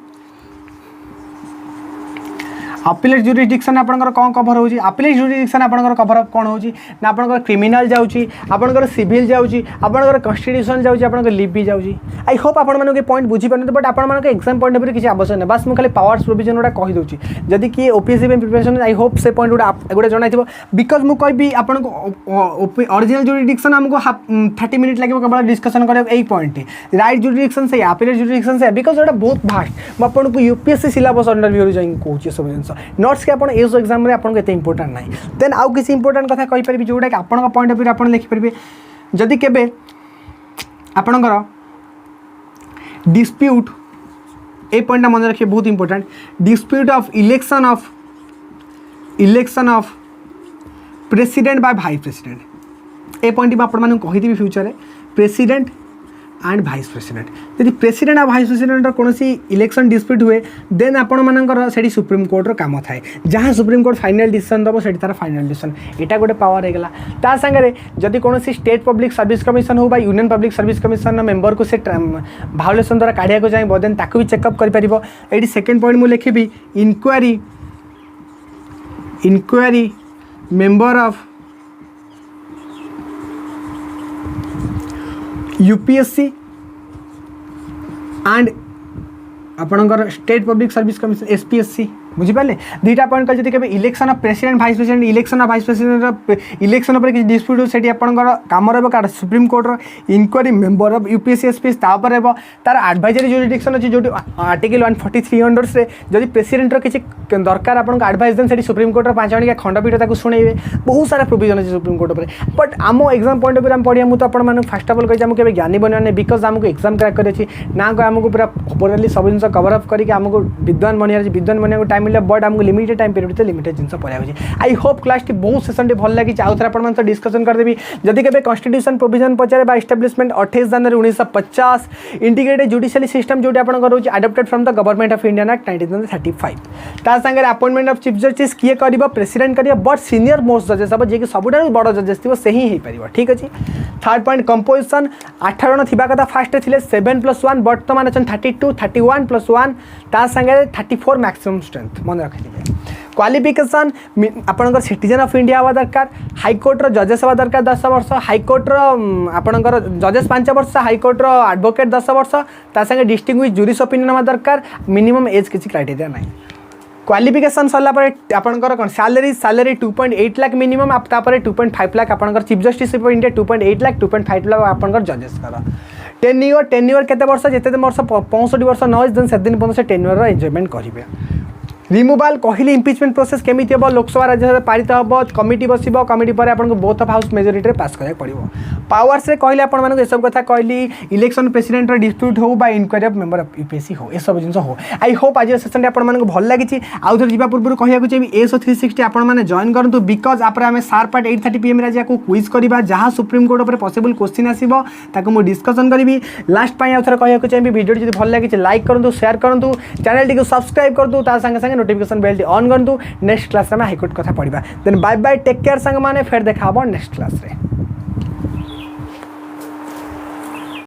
अपिलेट जुरिडिक्शन आपनकर कौन कवर होची अपिलेट जुरिडिक्शन आपनकर कवर अप कौन होची ना आपनकर क्रिमिनल जाउची आपनकर सिविल जाउची आपनकर कॉन्स्टिट्यूशन जाउची आपनकर लिबी जाउची आई होप आपण मानको पॉइंट बुझी परन बट आपण मानको एग्जाम पॉइंट ऑफ किसी आवश्यक नहीं बस मु खाली पावर्स प्रोविजन उडा कहि दोची जदि कि ओपीएससी में प्रिपरेशन आई होप से पॉइंट उडा जणाई थिबो बिकॉज मु कहबी आपण ओरिजिनल जुरिडिक्शन हमको 30 मिनट लागबो केवल डिस्कशन करे एक पॉइंट राइट जुरिडिक्शन से अपिलेट जुरिडिक्शन से बिकॉज एटा बहुत भास्ट मु आपन को यूपीएससी सिलेबस अंडर व्यू जाई कहूची सब जिंस नोट्स के आपण एस एग्जाम रे आपण को एते इंपोर्टेंट नाही देन आउ किसी इंपोर्टेंट कथा कहि परबी जोडा कि आपण पॉइंट ऑफ व्यू आपण लिखि परबे जदि केबे आपणकर डिस्प्यूट ए पॉइंट मन रखिए बहुत important dispute of election of president bye vice president A point आपण माने कहि फ्यूचर रे प्रेसिडेंट एंड भाइस प्रेसिडेंट यदि प्रेसिडेंट और भाइस प्रेसिडेंट कौन इलेक्शन डिस्प्यूट हुए देन आपण मानकर से सुप्रीम कोर्ट काम थाए जहाँ सुप्रीम कोर्ट फाइनल डिसीजन दबो से तार फाइनल डिसीजन यहाँ गोटे पावर होगा ता सागे जदि कौन स्टेट पब्लिक सर्विस कमिशन हो union public service commission member को से भायोलेसन द्वारा काढ़िया को चाहिए देन ताकू भी चेकअप कर सेकेंड पॉइंट मुझे लिखी inquiry member of UPSC and आपणकर state public service commission SPSC बुझीपारे दुईटा पॉइंट कल जब election of president vice president election of vice president election पर किसी डिस्प्यूट हो से आपंकर कम रहा सुप्रीम कोर्टर inquiry member of UPSC SPSC तापर तार एडवाइजरी जुरिडिक्शन अच्छी जो आर्टिकल 143 अंडर से जब प्रेसिडेंटर किसी दरकार आपको एडवाइस देन से सुप्रीम कोर्टर 5 जणिया खंडपीठ शुणेबे बहुत सारा प्रोविजन अच्छे सुप्रीम कोर्ट पर बट आम एग्जाम पॉइंट ऑफ व्यू पढ़िया मुझे आपको फास्ट ऑफ ऑल कही आमको ज्ञानी बनवाने बिकज आमको एग्जाम क्रैक कर ना को आमको पूरा ओवरअली सब जिन कवर अप करके आमको विद्वान बनवा टाइम मिले बट आमको लिमिटेड टाइम पीरियड लिमिटेड जिन पढ़ा आई होप क्लास टी बहुत सेसन भल लगी आउ थे आप डिस्कसन करदेवी जदि के कॉन्स्टिट्यूशन प्रोविजन पचारे एस्टाब्लिशमेंट 28 जनवरी 1950 इंटीग्रेटेड जुडिशियल सिस्टम जो रोचे adopted from the government of India act 1935 ता संगे अपॉइंटमेंट ऑफ चीफ जस्टिस किए कर प्रेसिडेंट कर बट सीनियर मोस्ट जजेस हम जी सबुठ बड़ जजेस थी से ही पार ठीक अच्छे थर्ड पॉइंट कंपोजिशन 8 जन थी कथा फास्ट थे 7+1 बर्तमान अच्छा 32 31+1 ता संगे 34 मैक्सिमम स्ट्रेंथ मन रखिए क्वालिफिकेशन आपंकर सिटीजन ऑफ इंडिया हवा दरकार हाईकोर्टर जजेस हवा दरकार 10 वर्ष हाईकोर्टर आपंकर जजेस 5 वर्ष हाईकोर्टर एडवोकेट 10 वर्ष ता संगे डिस्टिंग्विश जूरिस ओपिनियन हवा दरकार मिनिमम एज किसी क्राइटेरिया ना क्वालिफिकेशन सरला आपंकर कौन सैलरी 2.8 लाख मिनिमम तापर 2.5 लाख आपंकर chief justice of India 2.8 lakh 2.5 lakh आपंकर जजेस टेन्यूर केते वर्ष जिते वर्ष 65 वर्ष न देन से दिन पर्यटन से टेन्यूर एंजॉयमेंट करेंगे रिमूवाल कहली इम्पिचमेंट प्रोसेस केमी हम लोकसभा राज्यसभा पारित हम कमिटी बस कमिटी पर आपको बोथ ऑफ हाउस मेजोरिटी पास कराया पड़ो पावर्स रे कहले आपण ये सब कथा कहली इलेक्शन प्रेसिडेंट डिस्प्यूट हो बा inquiry of member of UPSC हो ये सब जिन हो आई होप आज सेशन आपण भल लगी आउ थे जा पूर्व कहूँ चाहिए एसओ 360 आपण जॉइन करूँ बिकज आप आम शार्प एट 8:30 PM आज क्विज करवा जहाँ सुप्रीम कोर्ट पर पॉसिबल क्वेश्चन आसो मुझे डिस्कसन करी लास्ट आउ थे कहूँ चाहिए वीडियो जो भल लगी लाइक करूँ शेयर करूँ चैनल टी सब्सक्राइब कर दूँ सागे सागे नोटिफिकेशन बेल ऑन कर दूँ नेक्स्ट क्लास में हाईकोर्ट कथा पढ़ा then bye bye take care सांग माने फिर देखा नेक्स्ट क्लास रे।